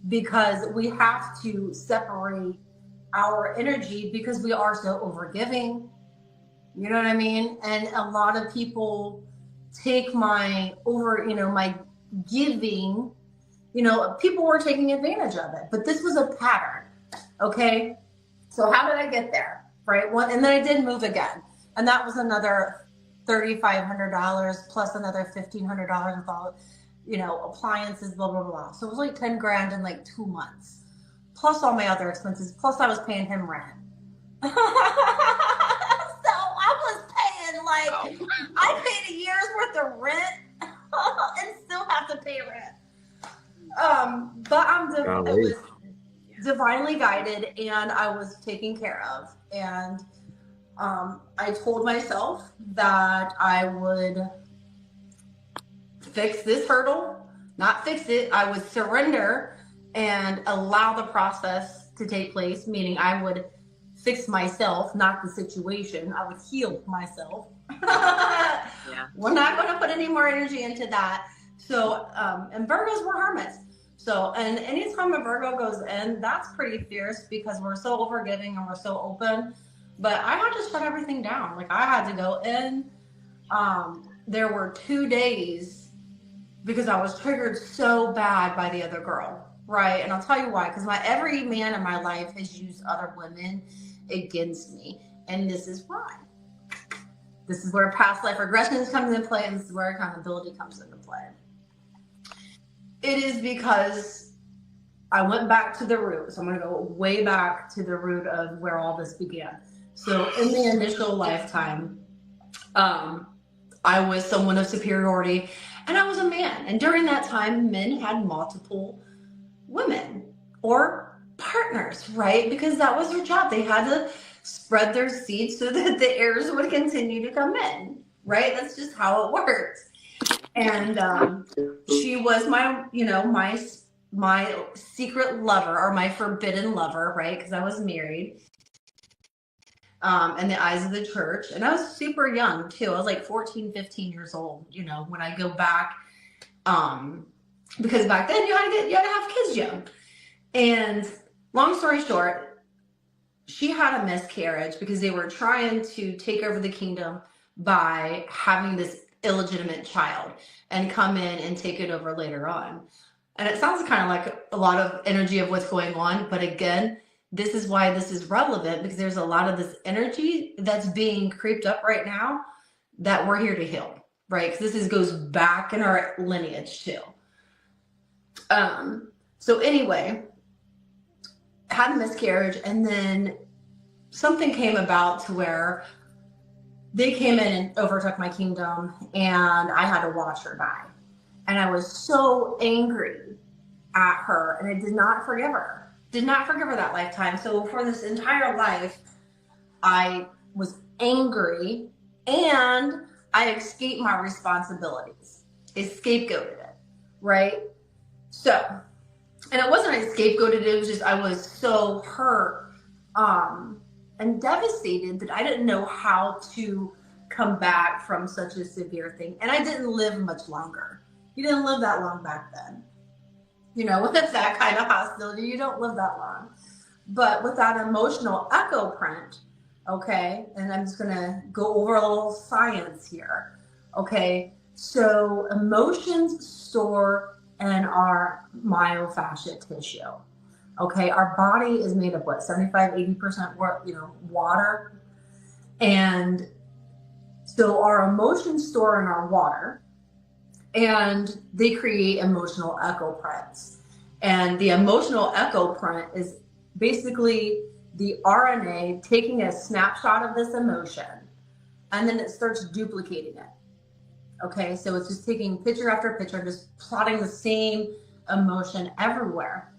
because we have to separate our energy because we are so overgiving. You know what I mean? And a lot of people take my giving, you know, people were taking advantage of it, but this was a pattern. Okay. So how did I get there? Right. And then I did move again. And that was another $3,500 plus another $1,500 with all, you know, appliances, blah, blah, blah. So it was like 10 grand in like 2 months, plus all my other expenses. Plus I was paying him rent. So I was paying I paid a year's worth of rent and still have to pay rent. But I was divinely guided, and I was taken care of. And I told myself that I would fix this hurdle, not fix it. I would surrender and allow the process to take place, meaning I would fix myself, not the situation. I would heal myself. Yeah. We're not going to put any more energy into that. So, and Virgos were hermits. So, and anytime a Virgo goes in, that's pretty fierce because we're so overgiving and we're so open. But I had to shut everything down. Like I had to go in. There were 2 days because I was triggered so bad by the other girl, right? And I'll tell you why. Because every man in my life has used other women against me, and this is why. This is where past life regressions come into play, and this is where accountability comes into play. It is because I went back to the root. So I'm going to go way back to the root of where all this began. So in the initial lifetime, I was someone of superiority, and I was a man. And during that time, men had multiple women or partners, right? Because that was their job. They had to spread their seeds so that the heirs would continue to come in, right? That's just how it works. And she was my secret lover, or my forbidden lover, right? Because I was married. In the eyes of the church. And I was super young too. I was like 14, 15 years old, you know, when I go back, because back then you had to have kids young. And long story short, she had a miscarriage because they were trying to take over the kingdom by having this illegitimate child and come in and take it over later on. And it sounds kind of like a lot of energy of what's going on. But again, this is why this is relevant, because there's a lot of this energy that's being creeped up right now that we're here to heal, right? Because this goes back in our lineage too. So anyway, had a miscarriage, and then something came about to where they came in and overtook my kingdom, and I had to watch her die. And I was so angry at her, and I did not forgive her. Did not forgive her that lifetime. So for this entire life, I was angry, and I escaped my responsibilities. I scapegoated it, right? So, and it wasn't I scapegoated, it was just I was so hurt and devastated that I didn't know how to come back from such a severe thing. And I didn't live much longer. You didn't live that long back then. You know, with that kind of hostility, you don't live that long. But with that emotional echo print, okay, and I'm just going to go over a little science here, okay? So emotions store in our myofascial tissue, okay? Our body is made of what, 75, 80% water. And so our emotions store in our water, and they create emotional echo prints. And the emotional echo print is basically the RNA taking a snapshot of this emotion, and then it starts duplicating it. Okay, so it's just taking picture after picture, just plotting the same emotion everywhere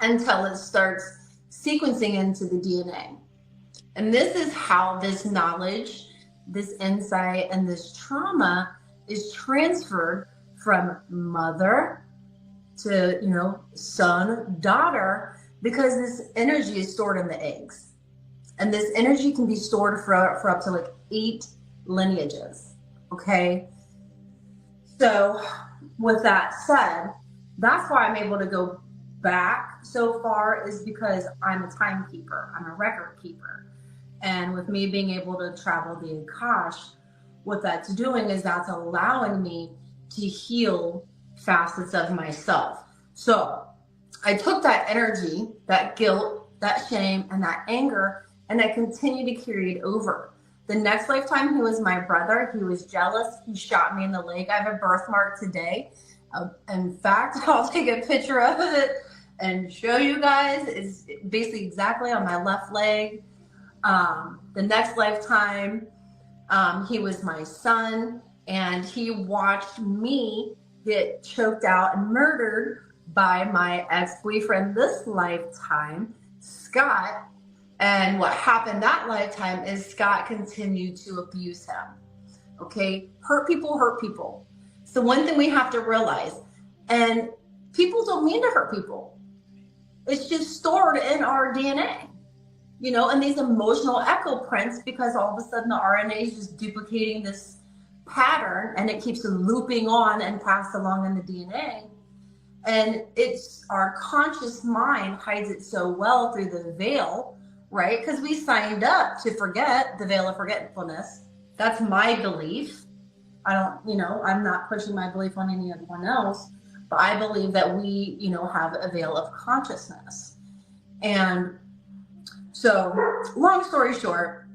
until it starts sequencing into the DNA. And this is how this knowledge, this insight, and this trauma is transferred from mother to, son, daughter, because this energy is stored in the eggs. And this energy can be stored for up to like 8 lineages, okay? So with that said, that's why I'm able to go back so far, is because I'm a timekeeper, I'm a record keeper. And with me being able to travel the Akash, what that's doing is that's allowing me to heal facets of myself. So I took that energy, that guilt, that shame, and that anger, and I continue to carry it over. The next lifetime, he was my brother. He was jealous. He shot me in the leg. I have a birthmark today. In fact, I'll take a picture of it and show you guys. It's basically exactly on my left leg. The next lifetime, he was my son, and he watched me get choked out and murdered by my ex-boyfriend this lifetime, Scott. And what happened that lifetime is Scott continued to abuse him. Okay, hurt people. So one thing we have to realize, and people don't mean to hurt people. It's just stored in our DNA. And these emotional echo prints, because all of a sudden the RNA is just duplicating this pattern, and it keeps looping on and passed along in the DNA. And it's our conscious mind hides it so well through the veil, right? Because we signed up to forget, the veil of forgetfulness. That's my belief. I'm not pushing my belief on anyone else, but I believe that we, have a veil of consciousness. And so, long story short,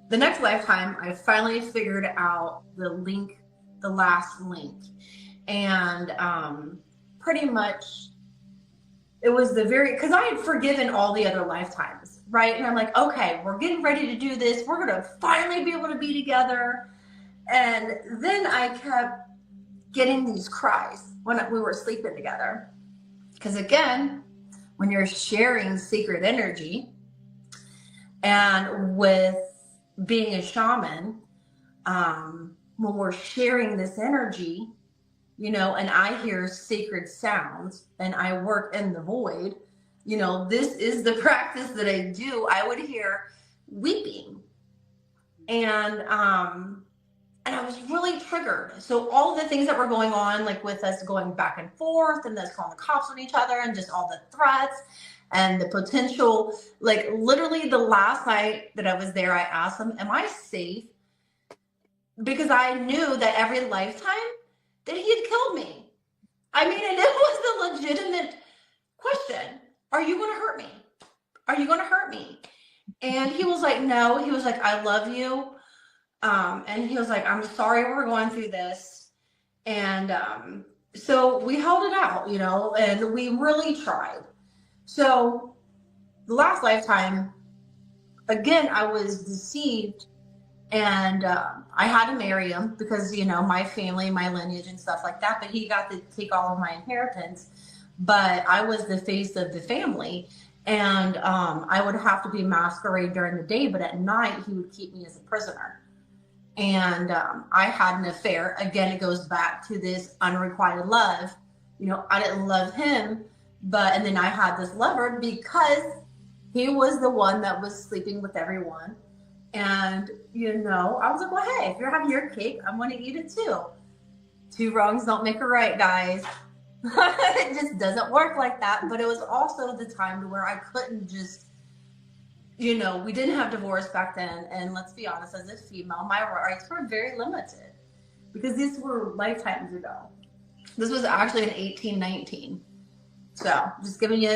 the next lifetime, I finally figured out the last link. And pretty much it was because I had forgiven all the other lifetimes, right? And I'm like, okay, we're getting ready to do this. We're going to finally be able to be together. And then I kept getting these cries when we were sleeping together. Because again, when you're sharing secret energy, and with being a shaman, when we're sharing this energy, and I hear sacred sounds and I work in the void, this is the practice that I do. I would hear weeping, and I was really triggered. So all the things that were going on, like with us going back and forth and us calling the cops on each other and just all the threats and the potential, like literally the last night that I was there, I asked him, am I safe? Because I knew that every lifetime that he had killed me. I mean, and it was a legitimate question. Are you going to hurt me? Are you going to hurt me? And he was like, no. He was like, I love you. And he was like, I'm sorry we're going through this. And so we held it out, and we really tried. So the last lifetime, again, I was deceived, and I had to marry him because, my family, my lineage and stuff like that, but he got to take all of my inheritance. But I was the face of the family, and I would have to be masquerade during the day, but at night he would keep me as a prisoner. And I had an affair. Again, it goes back to this unrequited love. I didn't love him, and then I had this lover because he was the one that was sleeping with everyone. And, I was like, well, hey, if you're having your cake, I'm going to eat it too. 2 wrongs don't make a right, guys. It just doesn't work like that. But it was also the time to where I couldn't just, you know, we didn't have divorce back then. And let's be honest, as a female, my rights were very limited because these were lifetimes ago. This was actually in 1819. So just giving you,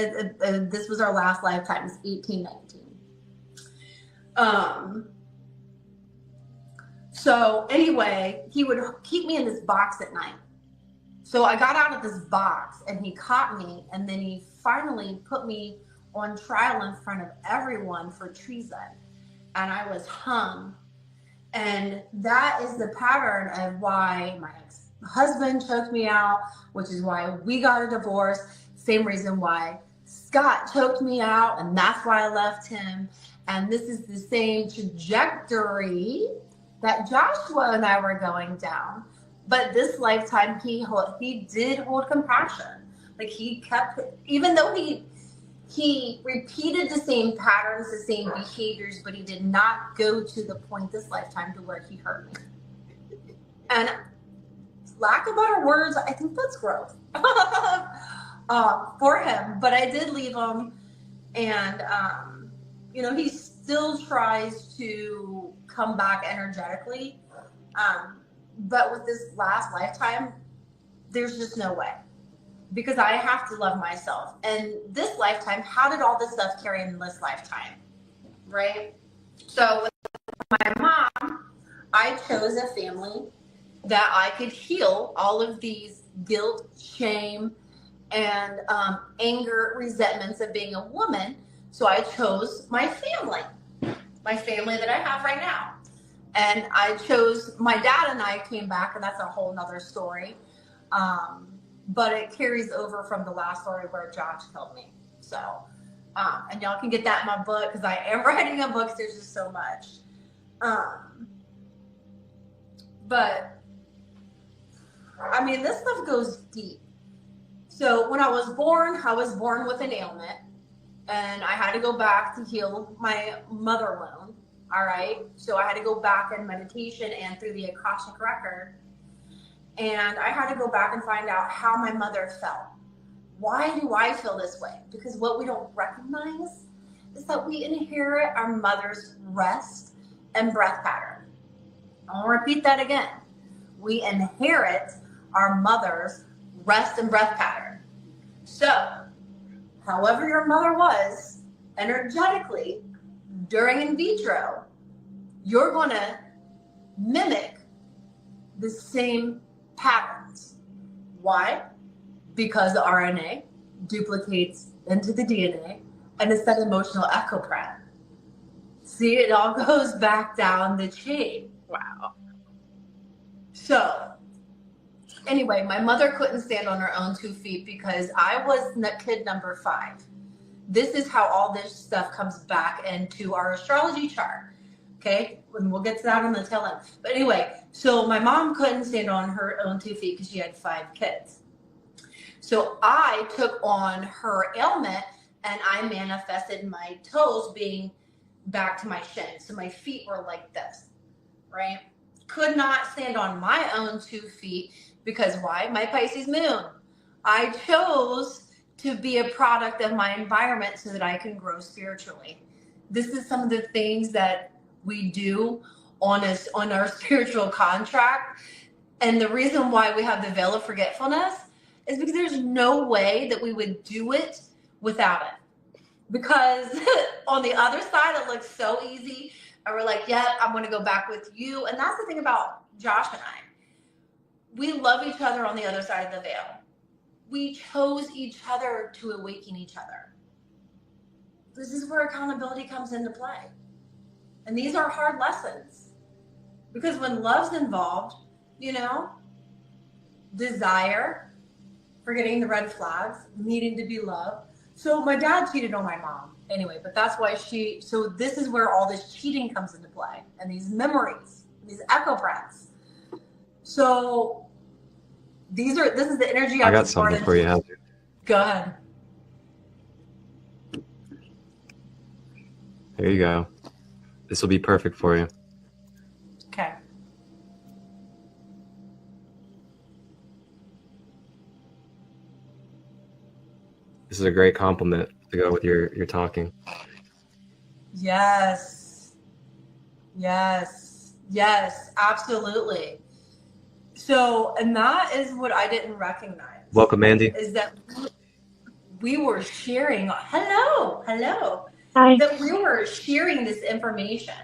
this was our last lifetime, it's 1819. So anyway, he would keep me in this box at night. So I got out of this box and he caught me, and then he finally put me on trial in front of everyone for treason. And I was hung. And that is the pattern of why my ex-husband choked me out, which is why we got a divorce. Same reason why Scott choked me out, and that's why I left him. And this is the same trajectory that Joshua and I were going down. But this lifetime, he did hold compassion. Like he kept, even though he repeated the same patterns, the same behaviors, but he did not go to the point this lifetime to where he hurt me. And lack of better words, I think that's growth for him. But I did leave him, and you know, he still tries to come back energetically. But with this last lifetime, there's just no way, because I have to love myself. And this lifetime, how did all this stuff carry in this lifetime, right? So with my mom, I chose a family that I could heal all of these guilt, shame, and anger, resentments of being a woman. So I chose my family that I have right now. And I chose, my dad and I came back, and that's a whole nother story. But it carries over from the last story where Josh killed me. So, and y'all can get that in my book, because I am writing a book. There's just so much. But, I mean, this stuff goes deep. So when I was born with an ailment, and I had to go back to heal my mother wound. All right. So I had to go back in meditation and through the Akashic record. And I had to go back and find out how my mother felt. Why do I feel this way? Because what we don't recognize is that we inherit our mother's rest and breath pattern. I'll repeat that again. We inherit our mother's rest and breath pattern. So, however your mother was energetically during in vitro, you're going to mimic the same patterns. Why? Because the RNA duplicates into the DNA, and it's that emotional echo print. See, it all goes back down the chain. Wow. So, anyway, my mother couldn't stand on her own 2 feet because I was kid number 5. This is how all this stuff comes back into our astrology chart. Okay, and we'll get to that on the tail end. But anyway, so my mom couldn't stand on her own 2 feet because she had 5 kids. So I took on her ailment, and I manifested my toes being back to my shin. So my feet were like this, right? Could not stand on my own 2 feet because why? My Pisces moon. I chose to be a product of my environment so that I can grow spiritually. This is some of the things that we do on our spiritual contract. And the reason why we have the veil of forgetfulness is because there's no way that we would do it without it. Because on the other side, it looks so easy. And we're like, yeah, I'm going to go back with you. And that's the thing about Josh and I. We love each other on the other side of the veil. We chose each other to awaken each other. This is where accountability comes into play. And these are hard lessons. Because when love's involved, you know, desire, forgetting the red flags, needing to be loved. So my dad cheated on my mom. Anyway, but that's why so this is where all this cheating comes into play. And these memories, these echo prints. So this is the energy I got something for you, Heather. Go ahead. There you go. This will be perfect for you. Okay. This is a great compliment to go with your talking. Yes. Yes. Yes, absolutely. So, and that is what I didn't recognize. Welcome, Andy. Is that we were sharing, hello, Hi. that we were sharing this information.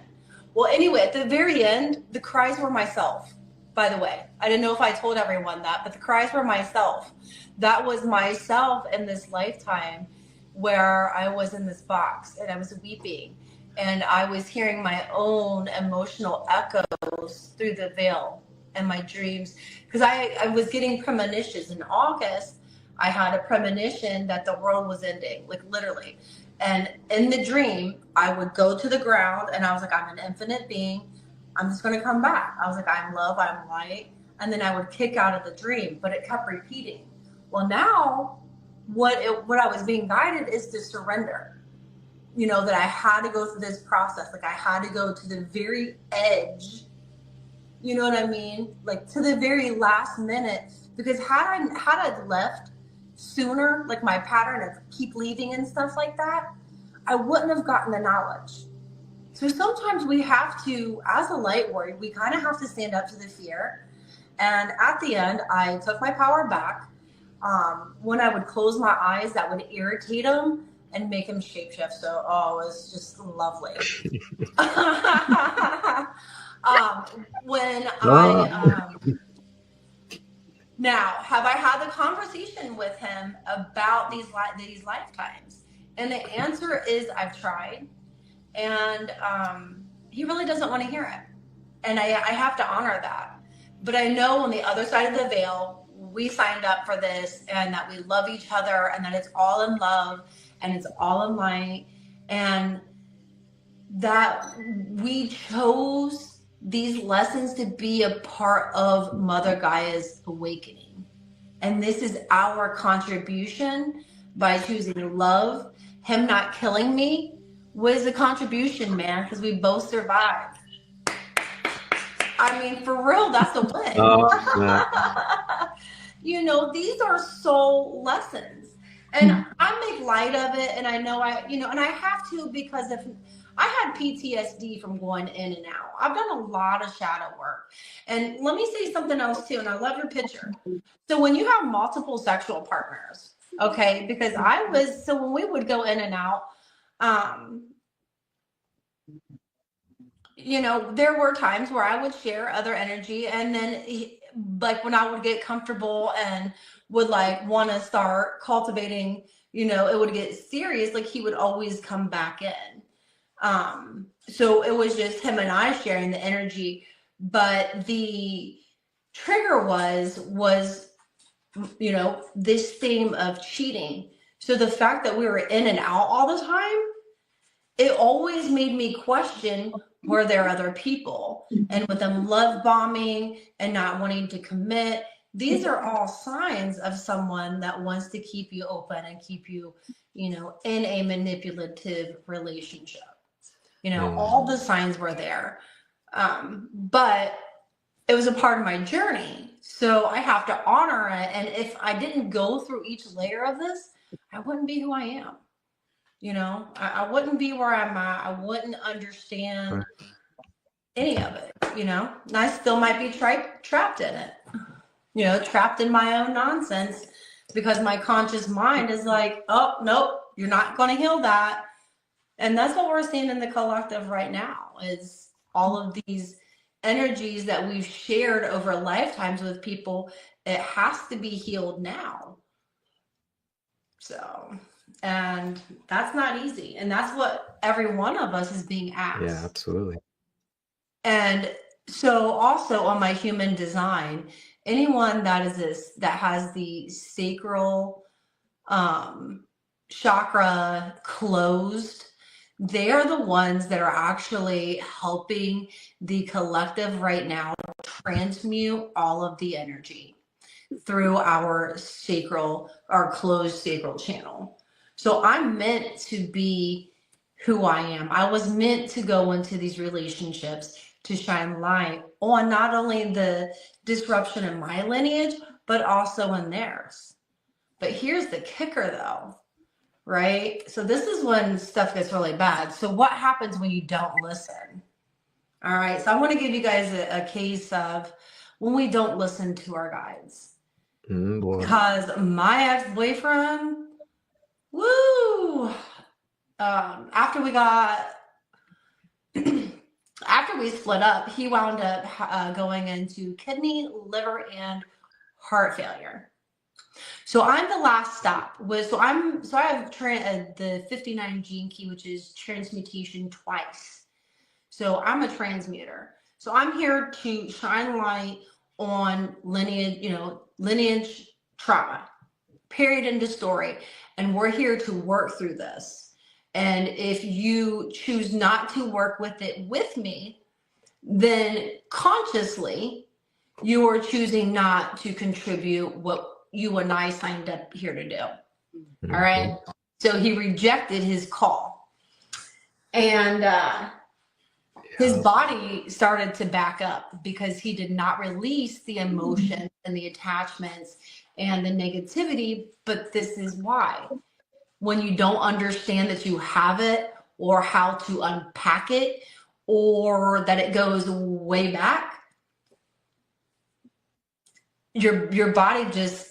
Well, anyway, at the very end, the cries were myself, by the way. I didn't know if I told everyone that, but the cries were myself. That was myself in this lifetime where I was in this box and I was weeping and I was hearing my own emotional echoes through the veil and my dreams. Because I was getting premonitions in August. I had a premonition that the world was ending, like literally. And in the dream, I would go to the ground and I was like, I'm an infinite being. I'm just going to come back. I was like, I'm love, I'm light. And then I would kick out of the dream, but it kept repeating. Well, now what I was being guided is to surrender. You know, that I had to go through this process. Like I had to go to the very edge. You know what I mean? Like to the very last minute. Because had I left sooner, like my pattern of keep leaving and stuff like that, I wouldn't have gotten the knowledge. So sometimes we have to, as a light warrior, we kind of have to stand up to the fear. And at the end, I took my power back. When I would close my eyes, that would irritate him and make him shapeshift. So, it was just lovely. Now, have I had the conversation with him about these lifetimes? And the answer is I've tried, and he really doesn't want to hear it. And I have to honor that. But I know on the other side of the veil, we signed up for this and that we love each other and that it's all in love and it's all in light. And that we chose these lessons to be a part of Mother Gaia's awakening. And this is our contribution by choosing love. Him not killing me was a contribution, man, because we both survived. I mean, for real, that's a win. You know, these are soul lessons. And I make light of it, and I know and I have to, because if I had PTSD from going in and out. I've done a lot of shadow work. And let me say something else too, and I love your picture. So when you have multiple sexual partners, okay, because so when we would go in and out, you know, there were times where I would share other energy, and then like when I would get comfortable and would like want to start cultivating, you know, it would get serious, like he would always come back in. So it was just him and I sharing the energy, but the trigger was, you know, this theme of cheating. So the fact that we were in and out all the time, it always made me question, were there other people? And with them love bombing and not wanting to commit, these are all signs of someone that wants to keep you open and keep you, you know, in a manipulative relationship. You know, all the signs were there. But it was a part of my journey. So I have to honor it. And if I didn't go through each layer of this, I wouldn't be who I am. You know, I wouldn't be where I'm at. I wouldn't understand any of it, you know, and I still might be trapped in it, you know, trapped in my own nonsense, because my conscious mind is like, oh, nope, you're not going to heal that. And that's what we're seeing in the collective right now, is all of these energies that we've shared over lifetimes with people. It has to be healed now. So, and that's not easy. And that's what every one of us is being asked. Yeah, absolutely. And so also on my human design, anyone that has the sacral chakra closed, they are the ones that are actually helping the collective right now transmute all of the energy through our closed sacral channel. So I'm meant to be who I am. I was meant to go into these relationships to shine light on not only the disruption in my lineage, but also in theirs. But here's the kicker though. right? So this is when stuff gets really bad. So what happens when you don't listen? All right. So I want to give you guys a case of when we don't listen to our guides. Boy. Because my ex-boyfriend, woo, after we got, after we split up, he wound up going into kidney, liver, and heart failure. So I'm the last stop. So I have the 59 gene key, which is transmutation twice. So I'm a transmuter. So I'm here to shine light on lineage trauma, period, end of story. And we're here to work through this. And if you choose not to work with it with me, then consciously you are choosing not to contribute what you and I signed up here to do. Mm-hmm. All right. So he rejected his call. And his body started to back up because he did not release the emotions and the attachments and the negativity. But this is why. When you don't understand that you have it or how to unpack it or that it goes way back, your body just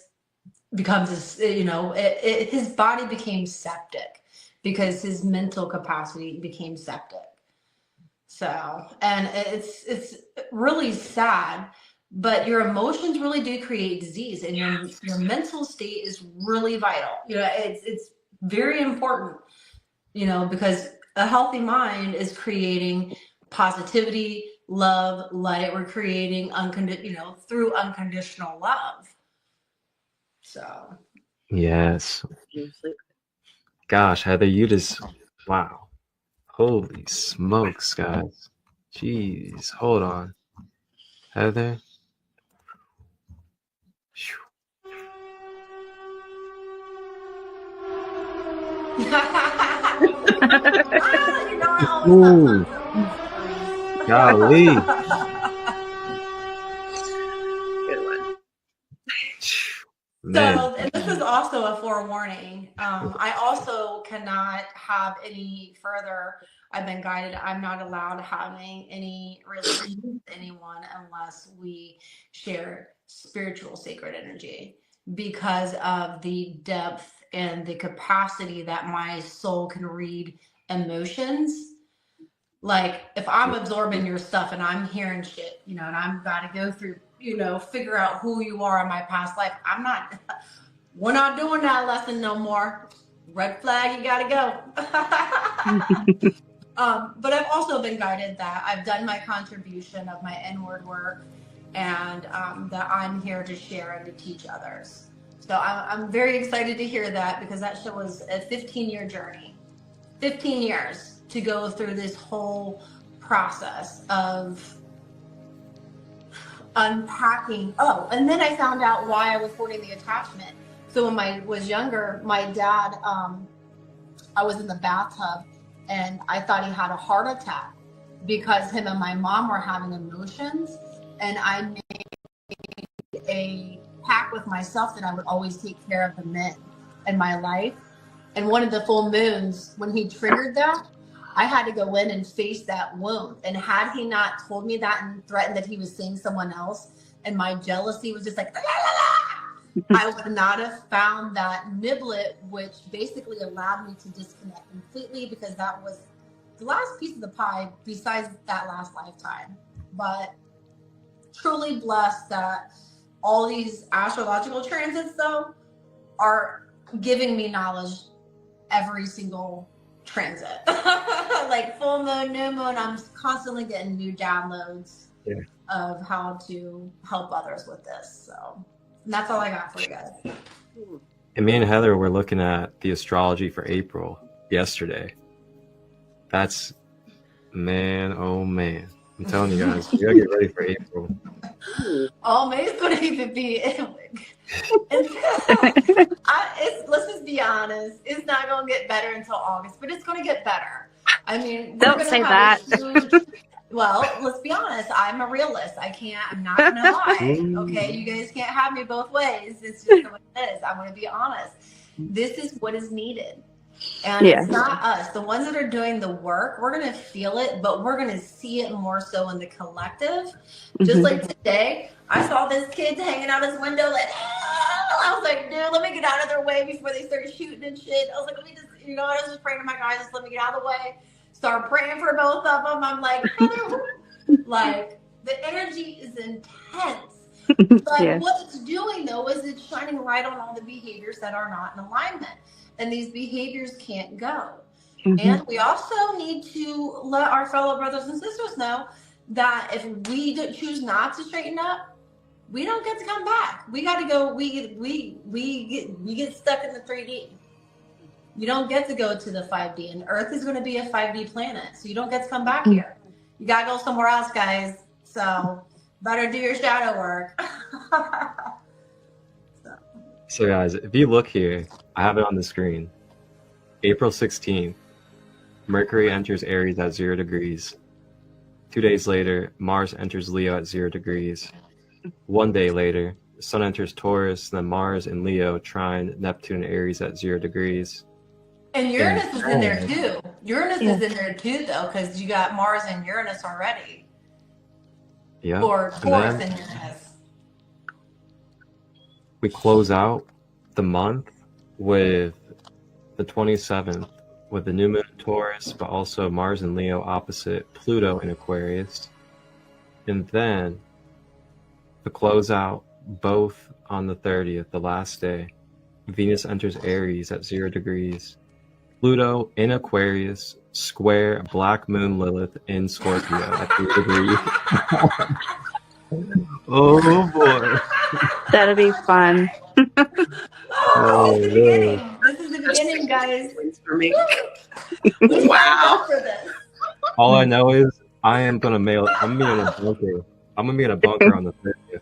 becomes, his body became septic because his mental capacity became septic. So, and it's really sad, but your emotions really do create disease, and your mental state is really vital. It's very important, because a healthy mind is creating positivity, love, light. We're creating through unconditional love. So. Yes. Gosh, Heather, you just, wow. Holy smokes, guys. Jeez, hold on. Heather. Ooh. Golly. Good one. Man. So, and this is also a forewarning. I also cannot have any further. I've been guided. I'm not allowed having any relationship with anyone unless we share spiritual sacred energy, because of the depth and the capacity that my soul can read emotions. Like if I'm absorbing your stuff and I'm hearing shit, and I've got to go through, figure out who you are in my past life. We're not doing that lesson no more. Red flag, you got to go. But I've also been guided that I've done my contribution of my inward work, and that I'm here to share and to teach others. So I'm very excited to hear that, because that shit was a 15-year journey. 15 years to go through this whole process of unpacking. Oh, and then I found out why I was holding the attachment. So when I was younger, my dad, I was in the bathtub and I thought he had a heart attack because him and my mom were having emotions, and I made a pact with myself that I would always take care of the men in my life. And one of the full moons, when he triggered that, I had to go in and face that wound. And had he not told me that and threatened that he was seeing someone else, and my jealousy was just like, la, la, la, I would not have found that niblet, which basically allowed me to disconnect completely, because that was the last piece of the pie besides that last lifetime. But truly blessed that all these astrological transits, though, are giving me knowledge every single transit. Like full moon, new moon, I'm constantly getting new downloads of how to help others with this. So that's all I got for you guys. And me and Heather were looking at the astrology for April yesterday. That's, man, oh man. I'm telling you guys, you gotta get ready for April. Oh, May's gonna even be let's just be honest, it's not gonna get better until August, but it's gonna get better. I mean, don't say that. Well, let's be honest, I'm a realist. I'm not gonna lie. Okay, you guys can't have me both ways. It's just the way it is. I'm gonna be honest. This is what is needed. And it's not us. The ones that are doing the work, we're going to feel it, but we're going to see it more so in the collective. Just like today, I saw this kid hanging out his window like, I was like, dude, let me get out of their way before they start shooting and shit. I was like, let me just, I was just praying to my guys, just let me get out of the way. Start praying for both of them. I'm like, like, the energy is intense. But what it's doing, though, is it's shining light on all the behaviors that are not in alignment. And these behaviors can't go. And we also need to let our fellow brothers and sisters know that if we choose not to straighten up, we don't get to come back. We got to go. We get stuck in the 3D. You don't get to go to the 5D, and Earth is going to be a 5D planet, so you don't get to come back here. You got to go somewhere else, guys. So better do your shadow work. So guys, if you look here, I have it on the screen. April 16th, Mercury enters Aries at 0 degrees. 2 days later, Mars enters Leo at 0 degrees. 1 day later, the Sun enters Taurus, then Mars in Leo trine Neptune and Aries at 0 degrees. And Uranus is in there too. Uranus is in there too, though, because you got Mars and Uranus already. Yeah. Or Taurus and Uranus. We close out the month with the 27th, with the new moon in Taurus, but also Mars and Leo opposite Pluto in Aquarius. And then to close out, both on the 30th, the last day, Venus enters Aries at 0 degrees. Pluto in Aquarius, square Black Moon Lilith in Scorpio at 0 degrees. Oh boy. That'll be fun. Oh, this is the beginning. This is the beginning, guys. For me. Wow. All I know is I'm gonna be in a bunker. I'm gonna be in a bunker on the 30th.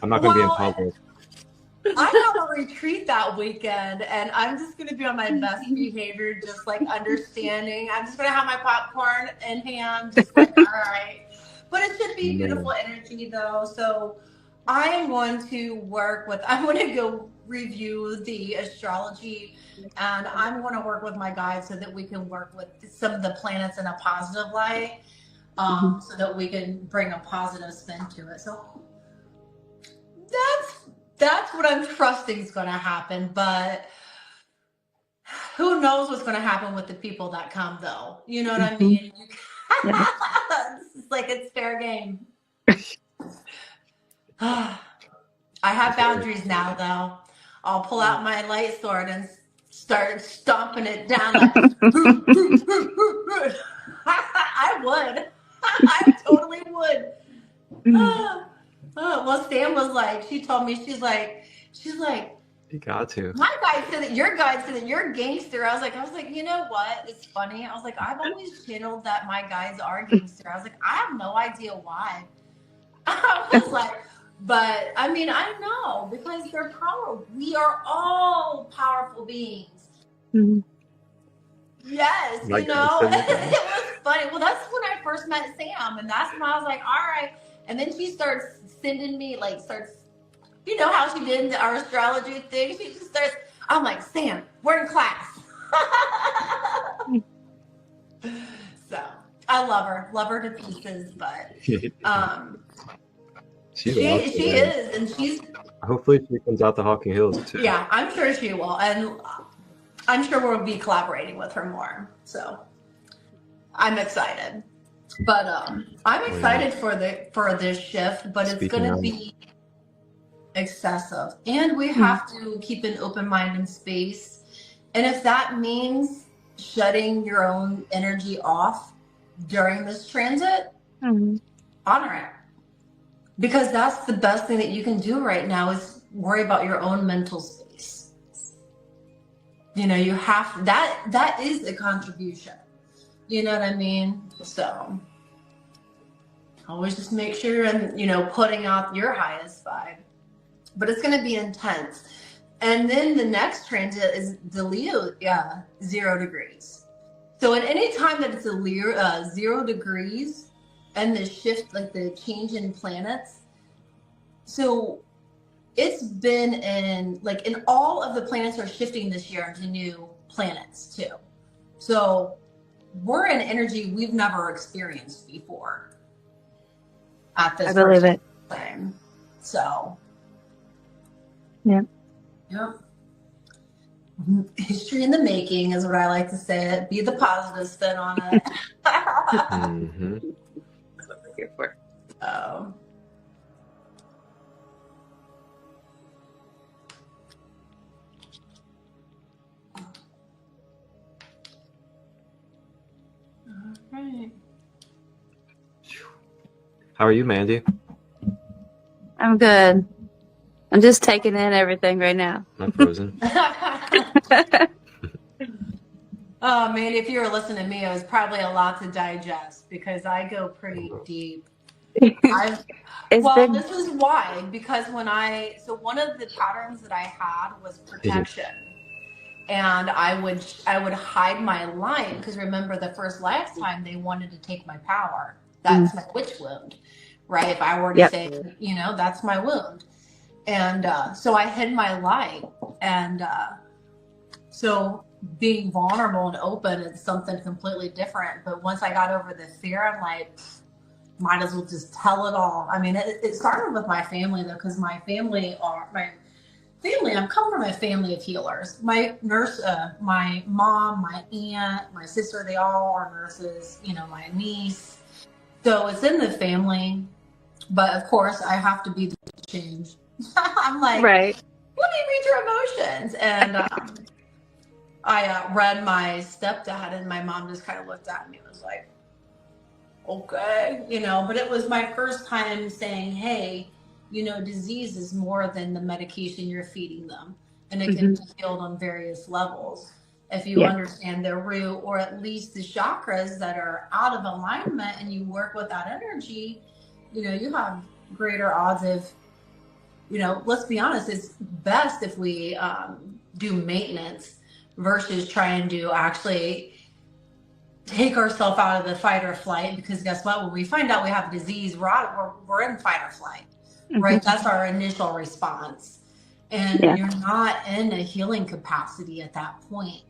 I'm not gonna be in public. I'm on a retreat that weekend, and I'm just going to be on my best behavior, just like understanding. I'm just going to have my popcorn in hand, just like, all right. But it should be beautiful energy, though. So I am going to I'm going to go review the astrology, and I'm going to work with my guides so that we can work with some of the planets in a positive light, so that we can bring a positive spin to it. So that's what I'm trusting is going to happen, but who knows what's going to happen with the people that come, though. You know what I mean? It's like it's fair game. I have boundaries now, though. I'll pull out my light sword and start stomping it down. Like, I would. I totally would. Well, Sam was like, she told me, she's like, You got to. my guy said that your guy said that you're a gangster. I was like, you know what? It's funny. I was like, I've always channeled that my guys are gangster. I was like, I have no idea why. I was like, but I mean, I know because they're powerful. We are all powerful beings. Yes, Like it was funny. Well, that's when I first met Sam, and that's when I was like, all right. And then she starts sending me, you know how she did our astrology thing? She just starts, I'm like, Sam, we're in class. So, I love her to pieces, but she is, and she's... Hopefully she comes out to Hawking Hills, too. Yeah, I'm sure she will, and I'm sure we'll be collaborating with her more, so I'm excited. But I'm excited for this shift, but it's going to be excessive, and we have to keep an open mind and space. And if that means shutting your own energy off during this transit, honor it, because that's the best thing that you can do right now is worry about your own mental space. You know, you have that is a contribution. You know what I mean? So always just make sure you're putting out your highest vibe. But it's going to be intense. And then the next transit is the Leo, 0 degrees. So at any time that it's a Leo, 0 degrees and the shift, like the change in planets. So it's been in all of the planets are shifting this year into new planets too. So we're in energy we've never experienced before at this I believe it. time. So Yeah. yep. History in the making is what I like to say. It be the positive spin on it. Mm-hmm. That's what we're here for. Oh. All right. How are you, Mandy? I'm good. I'm just taking in everything right now. I'm frozen. Oh man, if you were listening to me, it was probably a lot to digest because I go pretty deep. This is why, because one of the patterns that I had was protection. And I would hide my light because remember the first lifetime they wanted to take my power. That's my witch wound, right? If I were to say, that's my wound. And so I hid my light. And so being vulnerable and open is something completely different. But once I got over the fear, I'm like, might as well just tell it all. I mean, it started with my family though, because I'm come from a family of healers. My nurse, my mom, my aunt, my sister, they all are nurses, my niece. So it's in the family. But of course, I have to be the change. I'm like, right. Let me read your emotions. And I read my stepdad, and my mom just kind of looked at me and was like, okay, but it was my first time saying, hey, disease is more than the medication you're feeding them. And it can be healed on various levels. If you understand their root, or at least the chakras that are out of alignment, and you work with that energy, you have greater odds of, let's be honest, it's best if we do maintenance versus trying to actually take ourselves out of the fight or flight. Because guess what? When we find out we have a disease, we're in fight or flight. Right? That's our initial response. And you're not in a healing capacity at that point,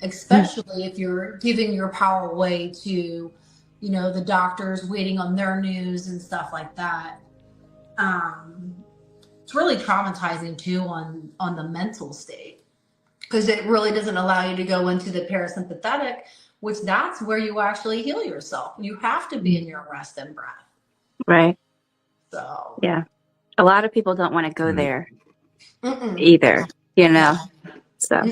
especially if you're giving your power away to, the doctors waiting on their news and stuff like that. It's really traumatizing too on the mental state, because it really doesn't allow you to go into the parasympathetic, which that's where you actually heal yourself. You have to be in your rest and breath. Right. So yeah. A lot of people don't want to go there either, So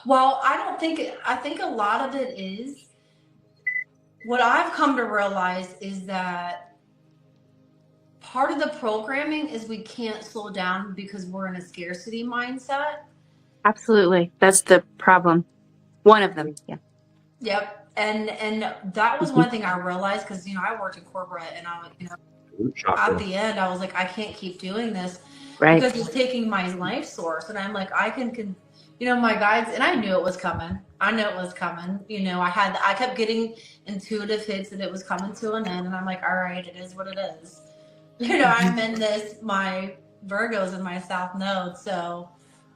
well, I think a lot of it is what I've come to realize is that part of the programming is we can't slow down because we're in a scarcity mindset. Absolutely. That's the problem. One of them. Yeah. Yep. And that was one thing I realized, because I worked in corporate, and I at the end I was like, I can't keep doing this, right, because it's taking my life source. And I'm like, I can my guides, and I knew it was coming. I kept getting intuitive hits that it was coming to an end, and I'm like, all right, it is what it is. I'm in my Virgo's in my South Node, so,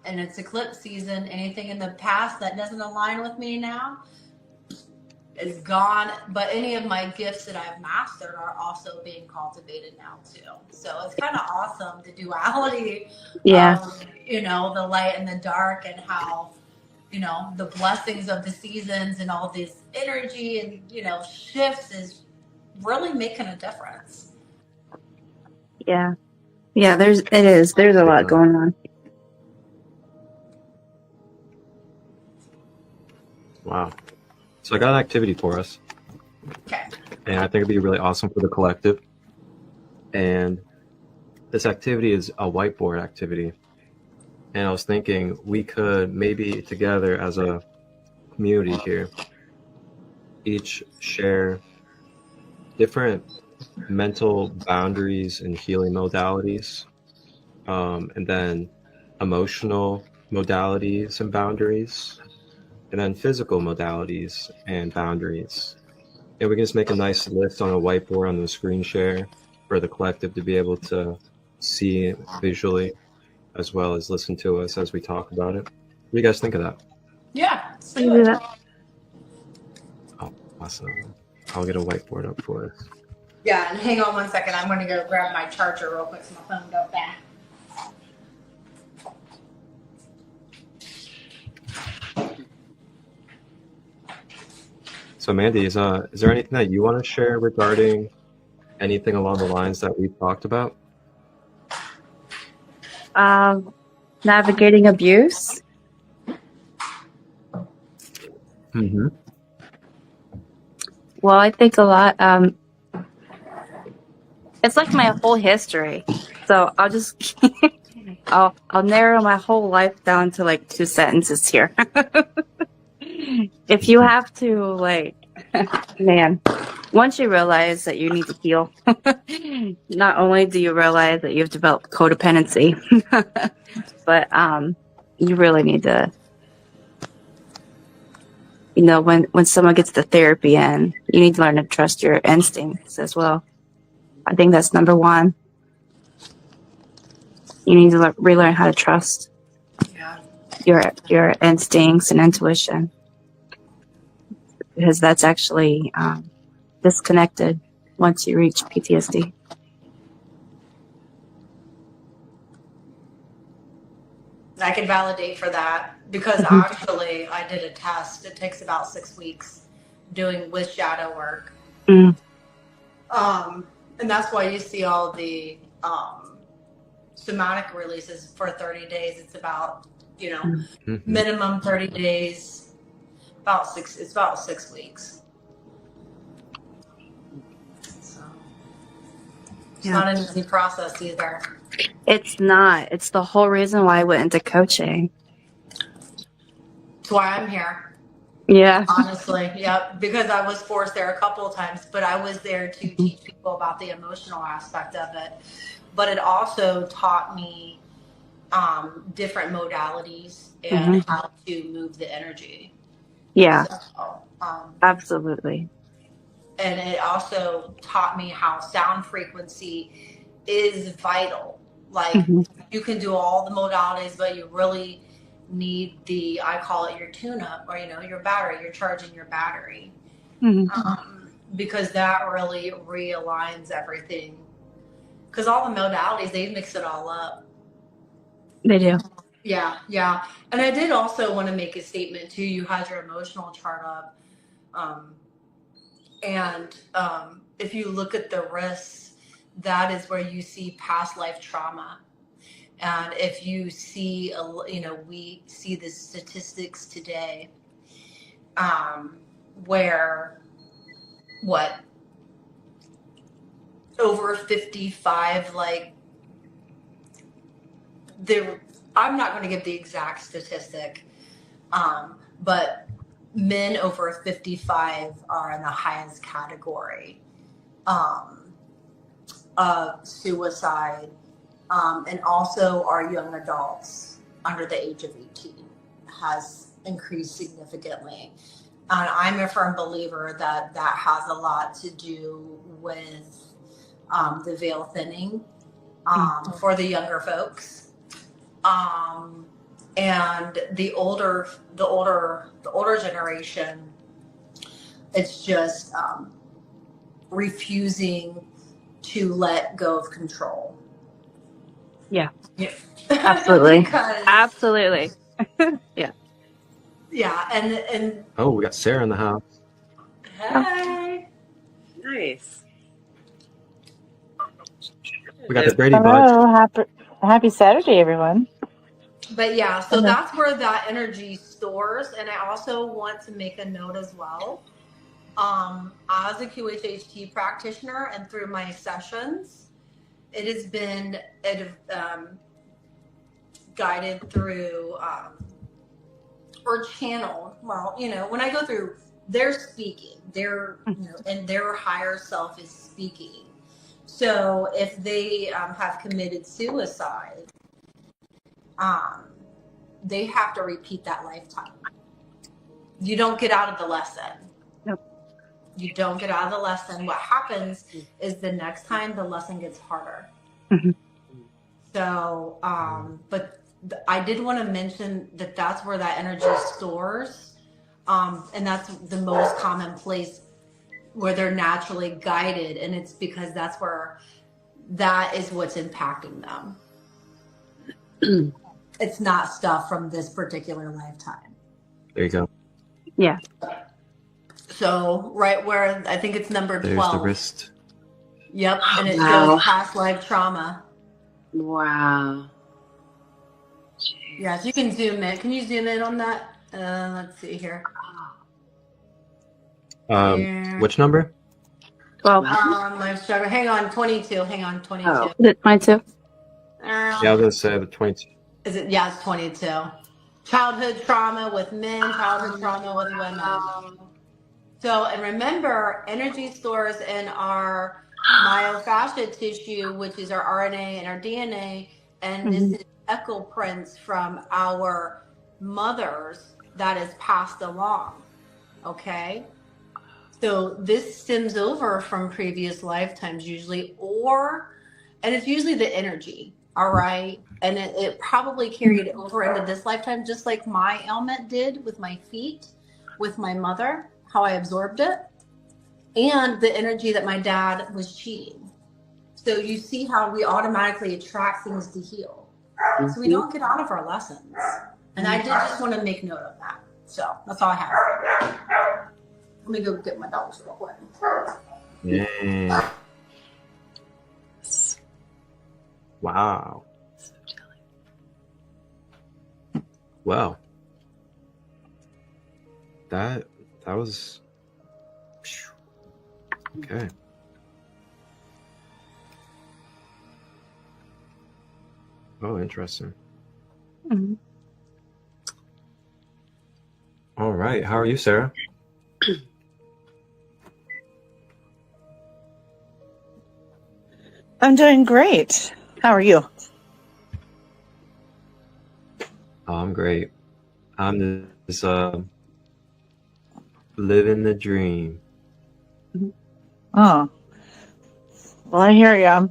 and it's eclipse season. Anything in the past that doesn't align with me now is gone. But any of my gifts that I've mastered are also being cultivated now too. So it's kind of awesome, the duality of, the light and the dark, and how, the blessings of the seasons and all this energy and, shifts is really making a difference. Yeah. Yeah, there's a lot going on. Wow. So I got an activity for us. Okay. And I think it'd be really awesome for the collective. And this activity is a whiteboard activity. And I was thinking we could maybe together as a community here, each share different mental boundaries and healing modalities, and then emotional modalities and boundaries, and then physical modalities and boundaries. And we can just make a nice list on a whiteboard on the screen share for the collective to be able to see visually. as well as listen to us as we talk about it. What do you guys think of that? Yeah, let's We can do do it. that. Oh, awesome. I'll get a whiteboard up for us. Yeah, and hang on one second. I'm going to go grab my charger real quick so my phone don't die. So Mandy, is there anything that you want to share regarding anything along the lines that we've talked about? Navigating abuse. Mm-hmm. Well, I think a lot. It's like my whole history. So I'll just I'll narrow my whole life down to like 2 sentences here. If you have to, like, man, once you realize that you need to heal, not only do you realize that you've developed codependency, but you really need to, you know, when someone gets the therapy in, you need to learn to trust your instincts as well. I think that's number one. You need to relearn how to trust your instincts and intuition, because that's actually disconnected once you reach PTSD. I can validate for that because actually I did a test. It takes about 6 weeks doing with shadow work. Mm. And that's why you see all the somatic releases for 30 days. It's about, you know, Mm-hmm. minimum 30 days, it's about 6 weeks. So it's not an easy process either. It's not. It's the whole reason why I went into coaching. That's why I'm here. Yeah. Honestly, yep. Because I was forced there a couple of times, but I was there to teach people about the emotional aspect of it. But it also taught me different modalities and how to move the energy. Yeah. So, Absolutely. and it also taught me how sound frequency is vital. Like you can do all the modalities, but you really need I call it your tune-up, or, you know, your battery. You're charging your battery. Because that really realigns everything. Because all the modalities, they mix it all up. They do. Yeah, yeah. And I did also want to make a statement too. You had your emotional chart up. And if you look at the risks, that is where you see past life trauma. And if you see, you know, we see the statistics today where over 55, like I'm not going to give the exact statistic, but men over 55 are in the highest category of suicide, and also our young adults under the age of 18 has increased significantly. And I'm a firm believer that has a lot to do with the veil thinning for the younger folks, and the older generation. It's just refusing to let go of control. Yeah. Absolutely. Absolutely. Yeah. Yeah, and Oh, we got Sarah in the house. hey. Nice. We got the Brady Bunch. Hello, happy Saturday, everyone. But yeah, so that's where that energy stores. And I also want to make a note as well. As a QHHT practitioner and through my sessions, it has been guided through or channeled. Well, you know, when I go through, they're speaking, and their higher self is speaking. So if they have committed suicide, they have to repeat that lifetime. You don't get out of the lesson. Nope. You don't get out of the lesson. What happens is the next time the lesson gets harder. So, but I did want to mention that that's where that energy stores. And that's the most common place where they're naturally guided. And it's because that's where that is what's impacting them. It's not stuff from this particular lifetime. There you go. Yeah. So right where I think it's number 12. There's the wrist. Yep. And it Wow. shows past life trauma. Wow. Yes, you can zoom in. Can you zoom in on that? Let's see here. Here. Which number? 12. Life struggle. Hang on, 22. Hang on, 22. Oh. Is it 22? Yeah, I was gonna say the 22. Is it? Yeah, it's 22. Childhood trauma with men, childhood trauma with women. So, and remember, energy stores in our myofascial tissue, which is our RNA and our DNA, and this is echo prints from our mothers that is passed along. Okay? So this stems over from previous lifetimes usually, and it's usually the energy, all right? And it probably carried over into this lifetime, just like my ailment did with my feet, with my mother, how I absorbed it, and the energy that my dad was cheating. So you see how we automatically attract things to heal. So we don't get out of our lessons. And I did just want to make note of that. So that's all I have. Let me go get my dogs real quick. Yeah. Wow. Wow. That was okay. Oh, interesting. Mhm. All right. How are you, Sarah? I'm doing great. How are you? Oh, I'm great. I'm just living the dream. Oh, well, I hear you.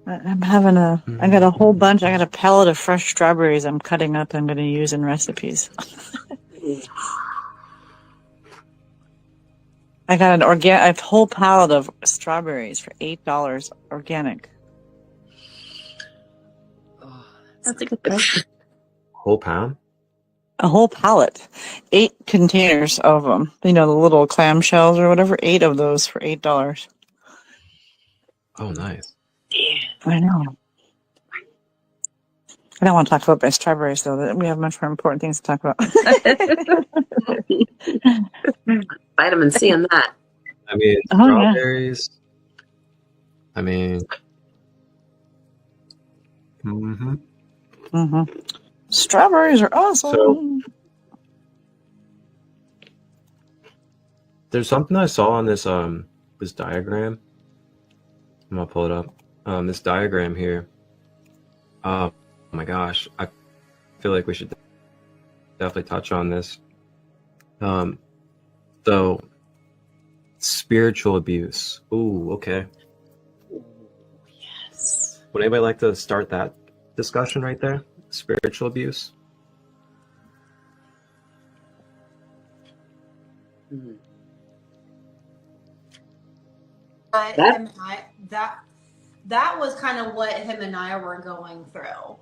I'm having I got a whole bunch. I got a pallet of fresh strawberries I'm cutting up. I'm going to use in recipes. I got a whole pallet of strawberries for $8 organic. Oh, That's a good price. Whole pound? A whole pallet, 8 containers of them. You know, the little clamshells or whatever. 8 of those for $8. Oh, nice. I know. I don't want to talk about my strawberries, though. We have much more important things to talk about. Vitamin C in that. I mean, Oh, yeah. strawberries. I mean, Strawberries are awesome. So- there's something I saw on this this diagram. I'm gonna pull it up. This diagram here. Oh my gosh, I feel like we should definitely touch on this. So spiritual abuse. Ooh, okay. Yes. Would anybody like to start that discussion right there? Spiritual abuse. Mhm. But That- him and that was kind of what him and I were going through.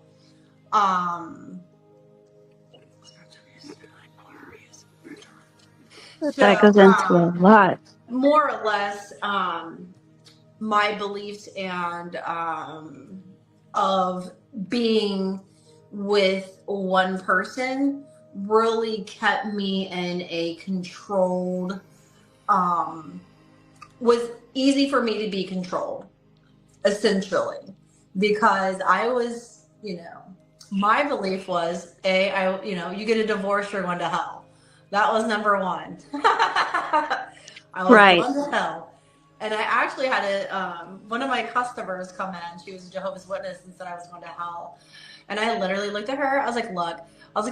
That goes into a lot. More or less, my beliefs and of being with one person really kept me in a controlled, was easy for me to be controlled, essentially, because I was, my belief was, you get a divorce, you're going to hell. That was number one. I was Right. going to hell. And I actually had one of my customers come in. She was a Jehovah's Witness and said I was going to hell. And I literally looked at her. I was like, look,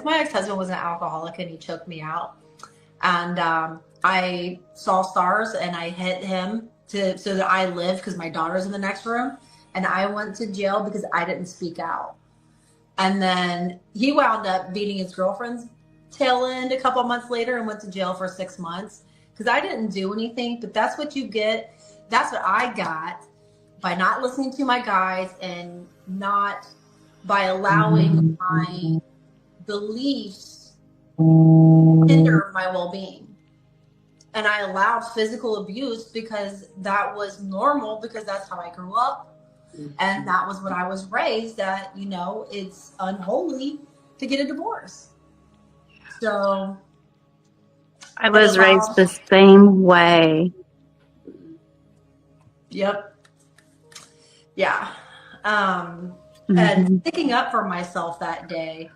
my ex-husband was an alcoholic and he choked me out. And I saw stars and I hit him so that I lived because my daughter's in the next room. and I went to jail because I didn't speak out. And then he wound up beating his girlfriend's tail end a couple months later and went to jail for 6 months because I didn't do anything. But that's what you get. That's what I got by not listening to my guides and not by allowing my beliefs hinder my well-being. And I allowed physical abuse because that was normal, because that's how I grew up. And that was what I was raised, that, you know, it's unholy to get a divorce. So I was raised the same way. Yep. Yeah. And sticking up for myself that day,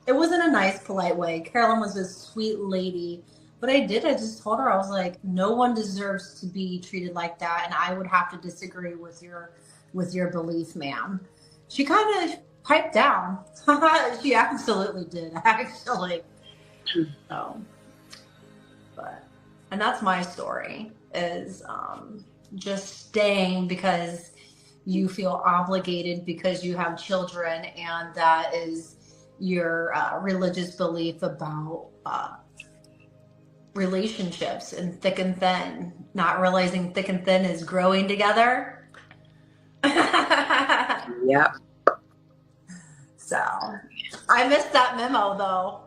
it wasn't a nice, polite way. Carolyn was a sweet lady. But I just told her, I was like, no one deserves to be treated like that. And I would have to disagree with your belief, ma'am. She kind of piped down. She absolutely did, actually. So, and that's my story, is just staying because you feel obligated because you have children, and that is your religious belief about relationships and thick and thin, not realizing thick and thin is growing together. Yep. So I missed that memo though.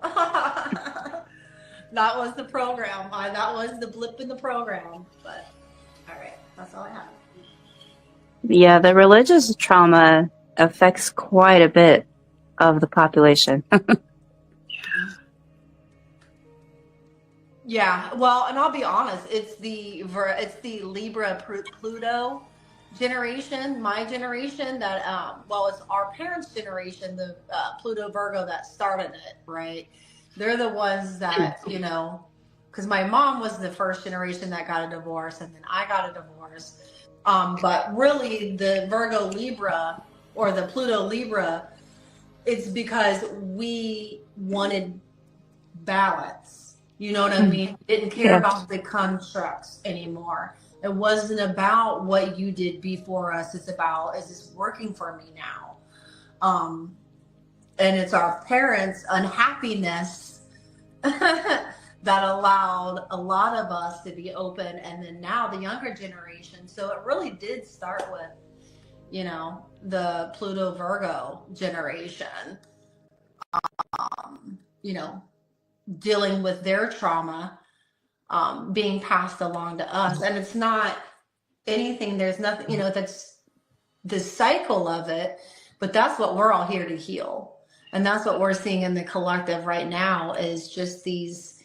That was the program. That was the blip in the program. But all right, that's all I have. Yeah, the religious trauma affects quite a bit of the population. Yeah, well, and I'll be honest, it's the Libra Pluto generation, my generation, that it's our parents' generation, the Pluto Virgo, that started it, right? They're the ones that, you know, because my mom was the first generation that got a divorce, and then I got a divorce. But really, the Virgo Libra or the Pluto Libra, it's because we wanted balance. You know what I mean? Didn't care about the constructs anymore. It wasn't about what you did before us. It's about, is this working for me now? And it's our parents' unhappiness that allowed a lot of us to be open. And then now the younger generation. So it really did start with, you know, the Pluto Virgo generation, you know, dealing with their trauma being passed along to us. And it's not anything, there's nothing, you know, that's the cycle of it, but that's what we're all here to heal. And that's what we're seeing in the collective right now, is just these,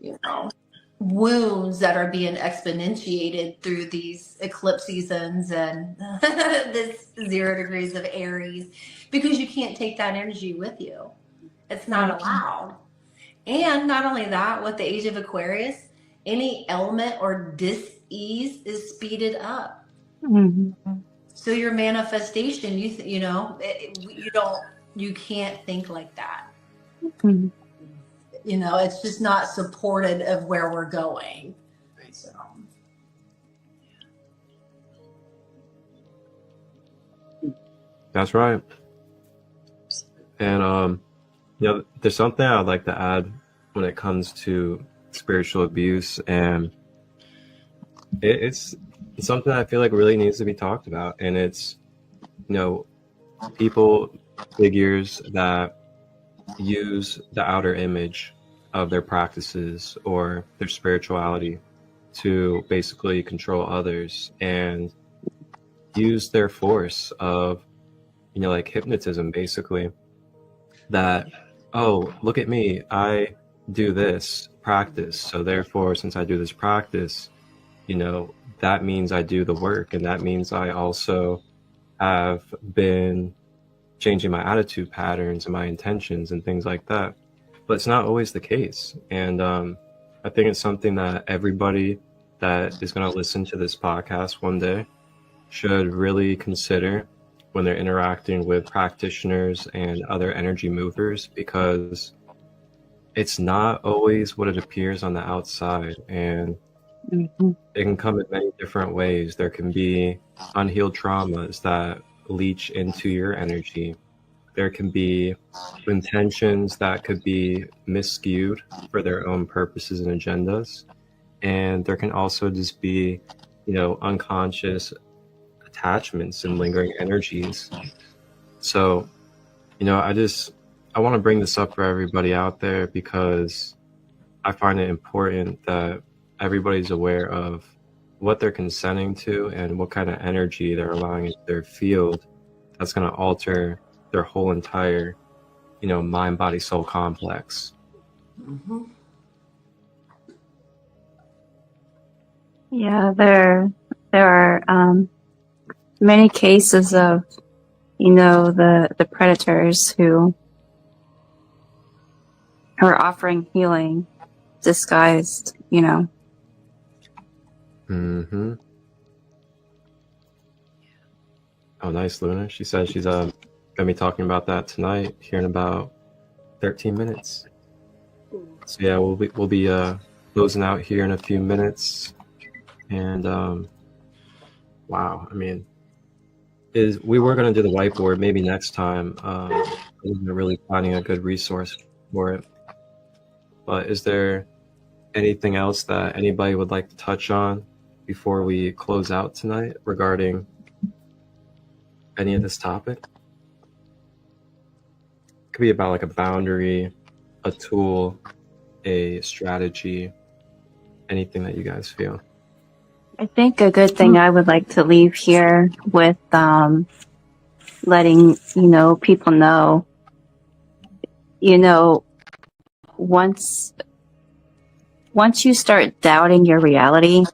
you know, wounds that are being exponentiated through these eclipse seasons and this 0 degrees of Aries, because you can't take that energy with you. It's not allowed. And not only that, with the age of Aquarius, any element or dis-ease is speeded up. So your manifestation, you know, you can't think like that. You know, it's just not supported of where we're going. So. That's right. And you know, there's something I'd like to add when it comes to spiritual abuse, and it's something I feel like really needs to be talked about. And it's, you know, people, figures that use the outer image of their practices or their spirituality to basically control others and use their force of, you know, like hypnotism, basically, that, oh, look at me, I do this practice, so therefore, since I do this practice, you know, that means I do the work, and that means I also have been changing my attitude patterns and my intentions and things like that. But it's not always the case. And I think it's something that everybody that is going to listen to this podcast one day should really consider when they're interacting with practitioners and other energy movers, because it's not always what it appears on the outside. And Mhm. It can come in many different ways. There can be unhealed traumas that leach into your energy. There can be intentions that could be miscued for their own purposes and agendas. And there can also just be, unconscious attachments and lingering energies. So, I want to bring this up for everybody out there because I find it important that everybody's aware of what they're consenting to and what kind of energy they're allowing into their field that's going to alter their whole entire, mind, body, soul complex. Mm-hmm. Yeah, there are many cases of, the predators who are offering healing disguised, Mm-hmm. Oh, nice, Luna. She says she's going to be talking about that tonight here in about 13 minutes. So yeah, we'll be closing out here in a few minutes. And wow, I mean, we were going to do the whiteboard maybe next time. I wasn't really finding a good resource for it. But is there anything else that anybody would like to touch on before we close out tonight regarding any of this topic? It could be about like a boundary, a tool, a strategy, anything that you guys feel. I think a good thing I would like to leave here with letting, people know, once you start doubting your reality,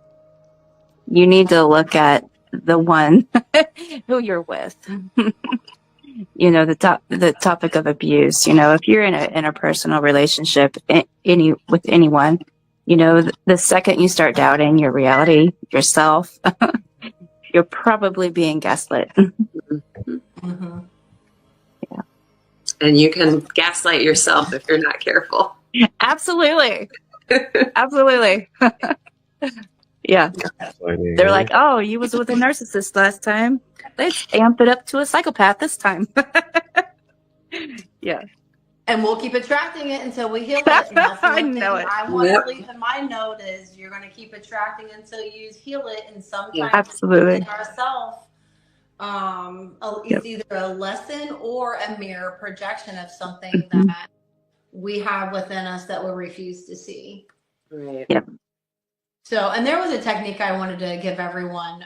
you need to look at the one who you're with. The topic of abuse. If you're in a personal relationship with anyone, the second you start doubting your reality, yourself, you're probably being gaslit. Mm-hmm. Yeah. And you can gaslight yourself if you're not careful. Absolutely. Absolutely. Yeah. They're like, oh, you was with a narcissist last time. Let's amp it up to a psychopath this time. Yeah. And we'll keep attracting it until we heal it. And that's I one thing know it. I want to leave in my note is you're going to keep attracting until you heal it. And sometimes absolutely within ourselves, it's either a lesson or a mirror projection of something that we have within us that we refuse to see. Right. Yep. So, and there was a technique I wanted to give everyone,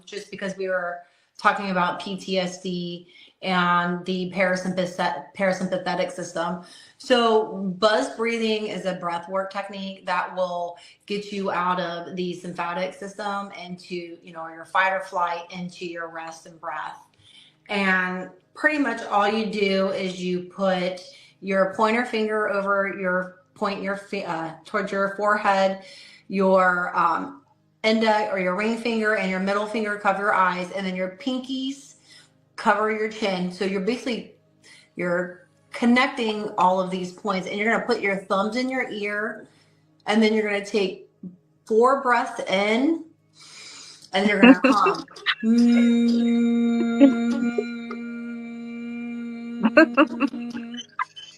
just because we were talking about PTSD and the parasympathetic system. So buzz breathing is a breath work technique that will get you out of the sympathetic system into, your fight or flight into your rest and breath. And pretty much all you do is you put your pointer finger over towards your forehead, your index or your ring finger and your middle finger cover your eyes, and then your pinkies cover your chin. So you're connecting all of these points, and you're going to put your thumbs in your ear, and then you're going to take 4 breaths in, and you're going to hum.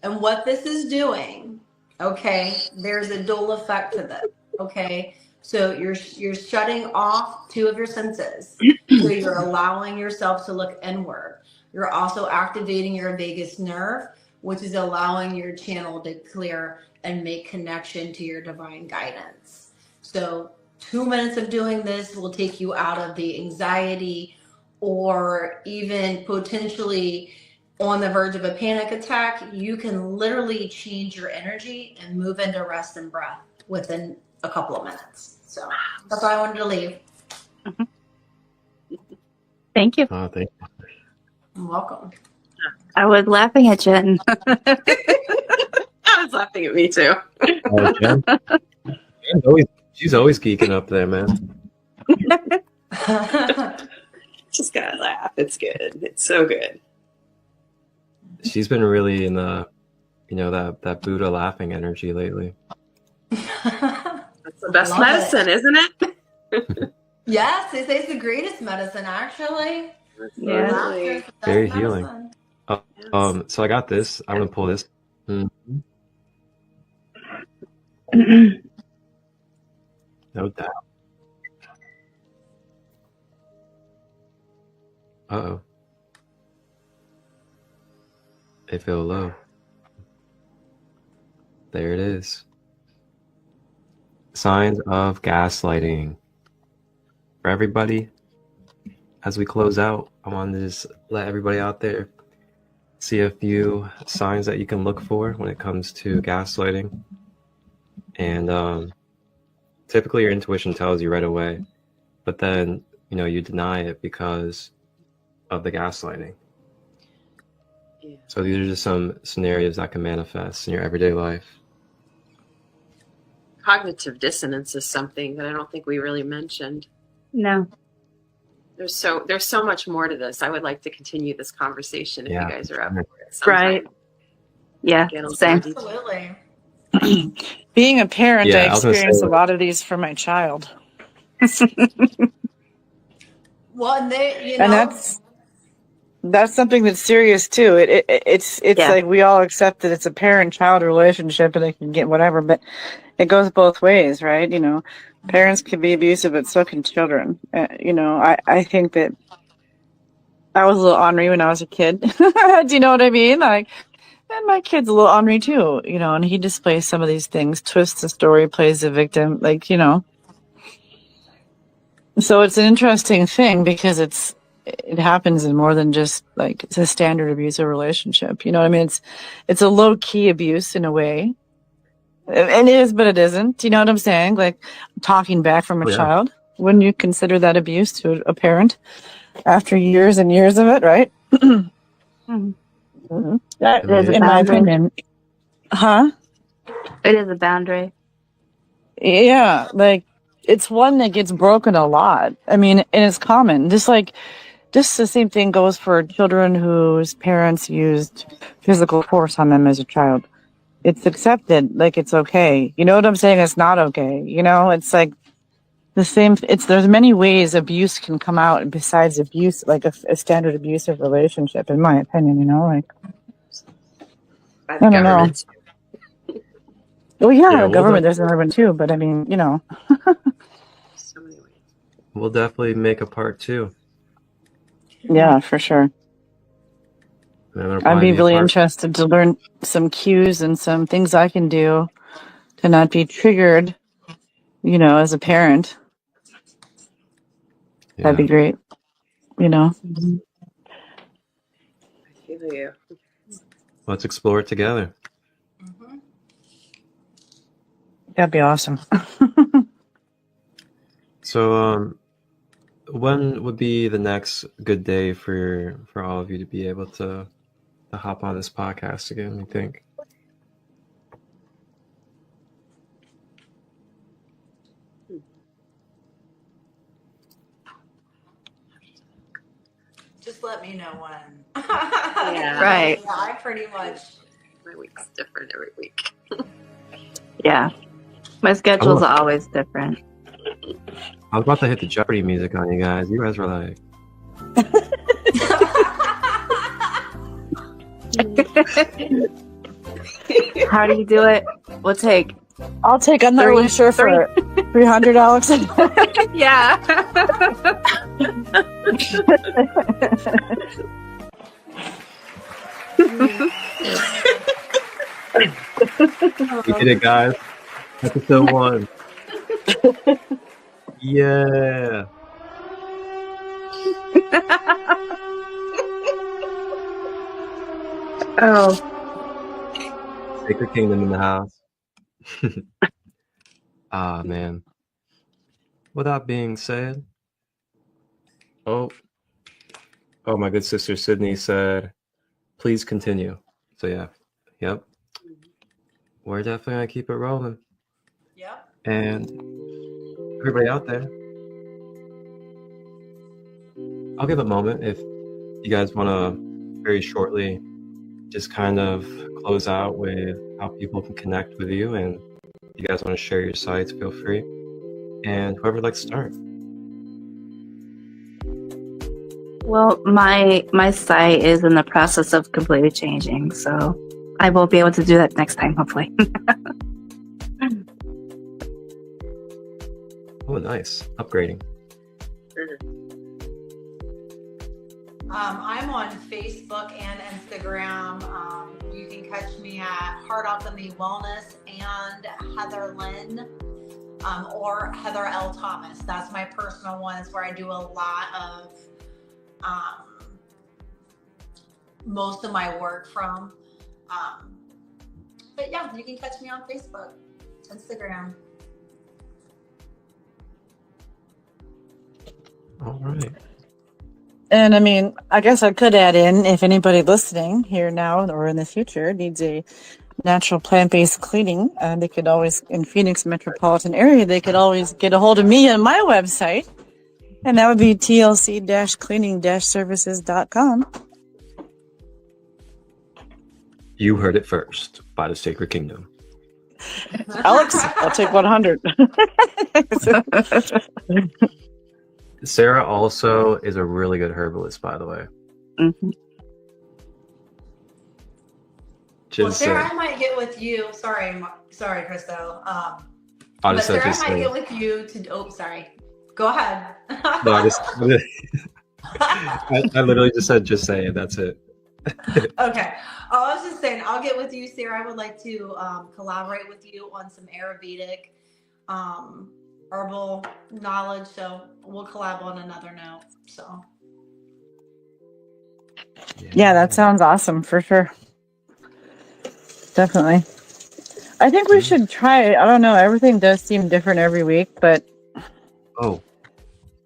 And what this is doing, okay, there's a dual effect to this, okay? So you're shutting off 2 of your senses. So you're allowing yourself to look inward. You're also activating your vagus nerve, which is allowing your channel to clear and make connection to your divine guidance. So 2 minutes of doing this will take you out of the anxiety or even potentially on the verge of a panic attack. You can literally change your energy and move into rest and breath within a couple of minutes. So that's all I wanted to leave. Thank you. Oh, thank you. You're welcome. I was laughing at Jen. I was laughing at me too. Oh, Jen. She's always geeking up there, man. Just gotta laugh. It's good. It's so good. She's been really in the, that Buddha laughing energy lately. That's the best Love medicine, it. isn't it? Yes, they say it's the greatest medicine, actually. Yeah. Laughter is the best Very healing. medicine. So I got this. I'm gonna pull this. Mhm. No doubt. Uh-oh. They feel low. There it is. Signs of gaslighting. For everybody, as we close out, I wanted to just let everybody out there see a few signs that you can look for when it comes to gaslighting. And typically your intuition tells you right away, but then, you deny it because of the gaslighting. Yeah. So these are just some scenarios that can manifest in your everyday life. Cognitive dissonance is something that I don't think we really mentioned. No. There's so much more to this. I would like to continue this conversation if Yeah. you guys are up for it sometime. Right. Yeah, Get a little same. more detail. Absolutely. Being a parent, Yeah, I I was gonna say, experienced a lot of these for my child. Well, and they, And that's something that's serious too. It's Yeah. like we all accept that it's a parent-child relationship and they can get whatever, but it goes both ways, right? Parents can be abusive, but so can children. I think that I was a little ornery when I was a kid. Do you know what I mean? Like, and my kid's a little ornery too, and he displays some of these things, twists the story, plays the victim, So it's an interesting thing because it happens in more than just like it's a standard abusive relationship. You know what I mean? It's a low key abuse in a way. It is, but it isn't. You know what I'm saying? Like talking back from a Yeah. child. Wouldn't you consider that abuse to a parent after years and years of it, right? That, There's a in my boundary. opinion. Huh? It is a boundary. Yeah, like it's one that gets broken a lot. I mean, and it's common. Just the same thing goes for children whose parents used physical force on them as a child. It's accepted, like it's okay. You know what I'm saying? It's not okay. It's like the same. There's many ways abuse can come out besides abuse, like a standard abusive relationship, in my opinion. Like By I the don't know. government. Well, Yeah, yeah, we'll government. There's government too, but I mean, So many ways. We'll definitely make a part 2. yeah, for sure. And it'll I'd probably be be a really part- interested to learn some cues and some things I can do to not be triggered, as a parent. Yeah. That'd be great. I feel you. Let's explore it together. Mhm. That'd be awesome. So, when would be the next good day for all of you to be able to hop on this podcast again, you think? Just let me know when. Yeah. Right. Yeah, I pretty much. My week's different every week. Yeah. My schedule's always different. I was about to hit the Jeopardy music on you guys. You guys were like, How do you do it? We'll take. I'll take. I'm not really sure for $300. Yeah. we did it, guys. Episode 1. Yeah. Oh. Sacred Kingdom in the house. Ah, man. With that being said, oh, my good sister Sydney said, please continue. So yeah, yep. We're definitely gonna keep it rolling. Yep. And everybody out there, I'll give a moment if you guys want to very shortly just kind of close out with how people can connect with you and If you guys want to share your sites, feel free. And whoever would like to start. Well, my site is in the process of completely changing, so I will be able to do that next time, hopefully. Oh, nice. Upgrading. I'm on Facebook and Instagram. You can catch me at Heart Alchemy Wellness and Heather Lynn, or Heather L. Thomas. That's my personal one. It's where I do a lot of most of my work from. But yeah, you can catch me on Facebook, Instagram. All right. And I mean, I guess I could add in, if anybody listening here now or in the future needs a natural plant-based cleaning, they could always, in Phoenix metropolitan area, they could always get a hold of me on my website. And that would be tlc-cleaning-services.com. You heard it first by the Sacred Kingdom. Alex, I'll take 100. Sarah also is a really good herbalist, by the way. Mm-hmm. Well, Sarah, I might get with you. Sorry, Crystal. I But Sarah, I might get with you to. Oh, sorry. Go ahead. No, I literally just said, just say it. That's it. Okay. I was just saying, I'll get with you, Sarah. I would like to collaborate with you on some Ayurvedic herbal knowledge. So we'll collab on another note. So. Yeah, that sounds awesome for sure. Definitely. I think we should try. I don't know. Everything does seem different every week, but Oh,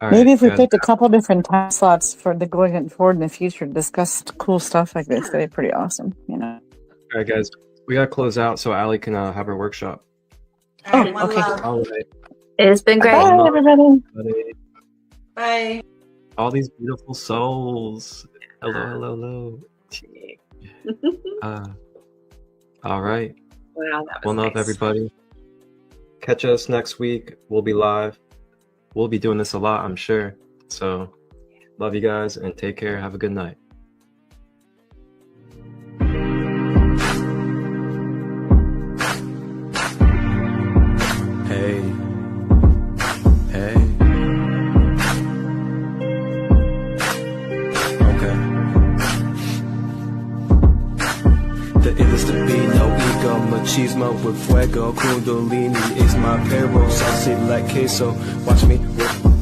all maybe right, if we guys. picked a couple different time slots for the going forward in the future, discuss cool stuff like this, that'd be pretty awesome. You know. All right, guys. We gotta close out so Allie can have her workshop. All right, Oh, one okay. love. All right. It's been great. Bye, everybody. Buddy. Bye. All these beautiful souls. Hello. All right. Wow, that was Well, love nice. everybody. Catch us next week. We'll be live. We'll be doing this a lot, I'm sure. So, love you guys and take care. Have a good night. Hey. Okay. The illest to be, no ego, machismo with fuego, kundalini is my payroll, saucy like queso, watch me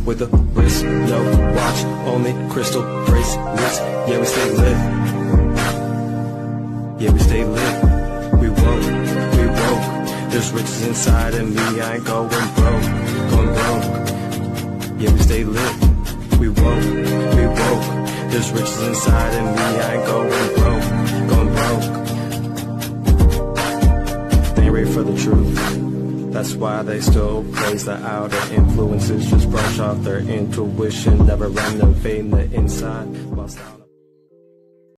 with a wrist, no watch, only crystal bracelets, yeah we stay lit, we woke, there's riches inside of me, I ain't going broke, yeah we stay lit, we woke, there's riches inside of me, I ain't going broke, they ain't ready for the truth. That's why they still praise the outer influences, just brush off their intuition, never renovating the inside while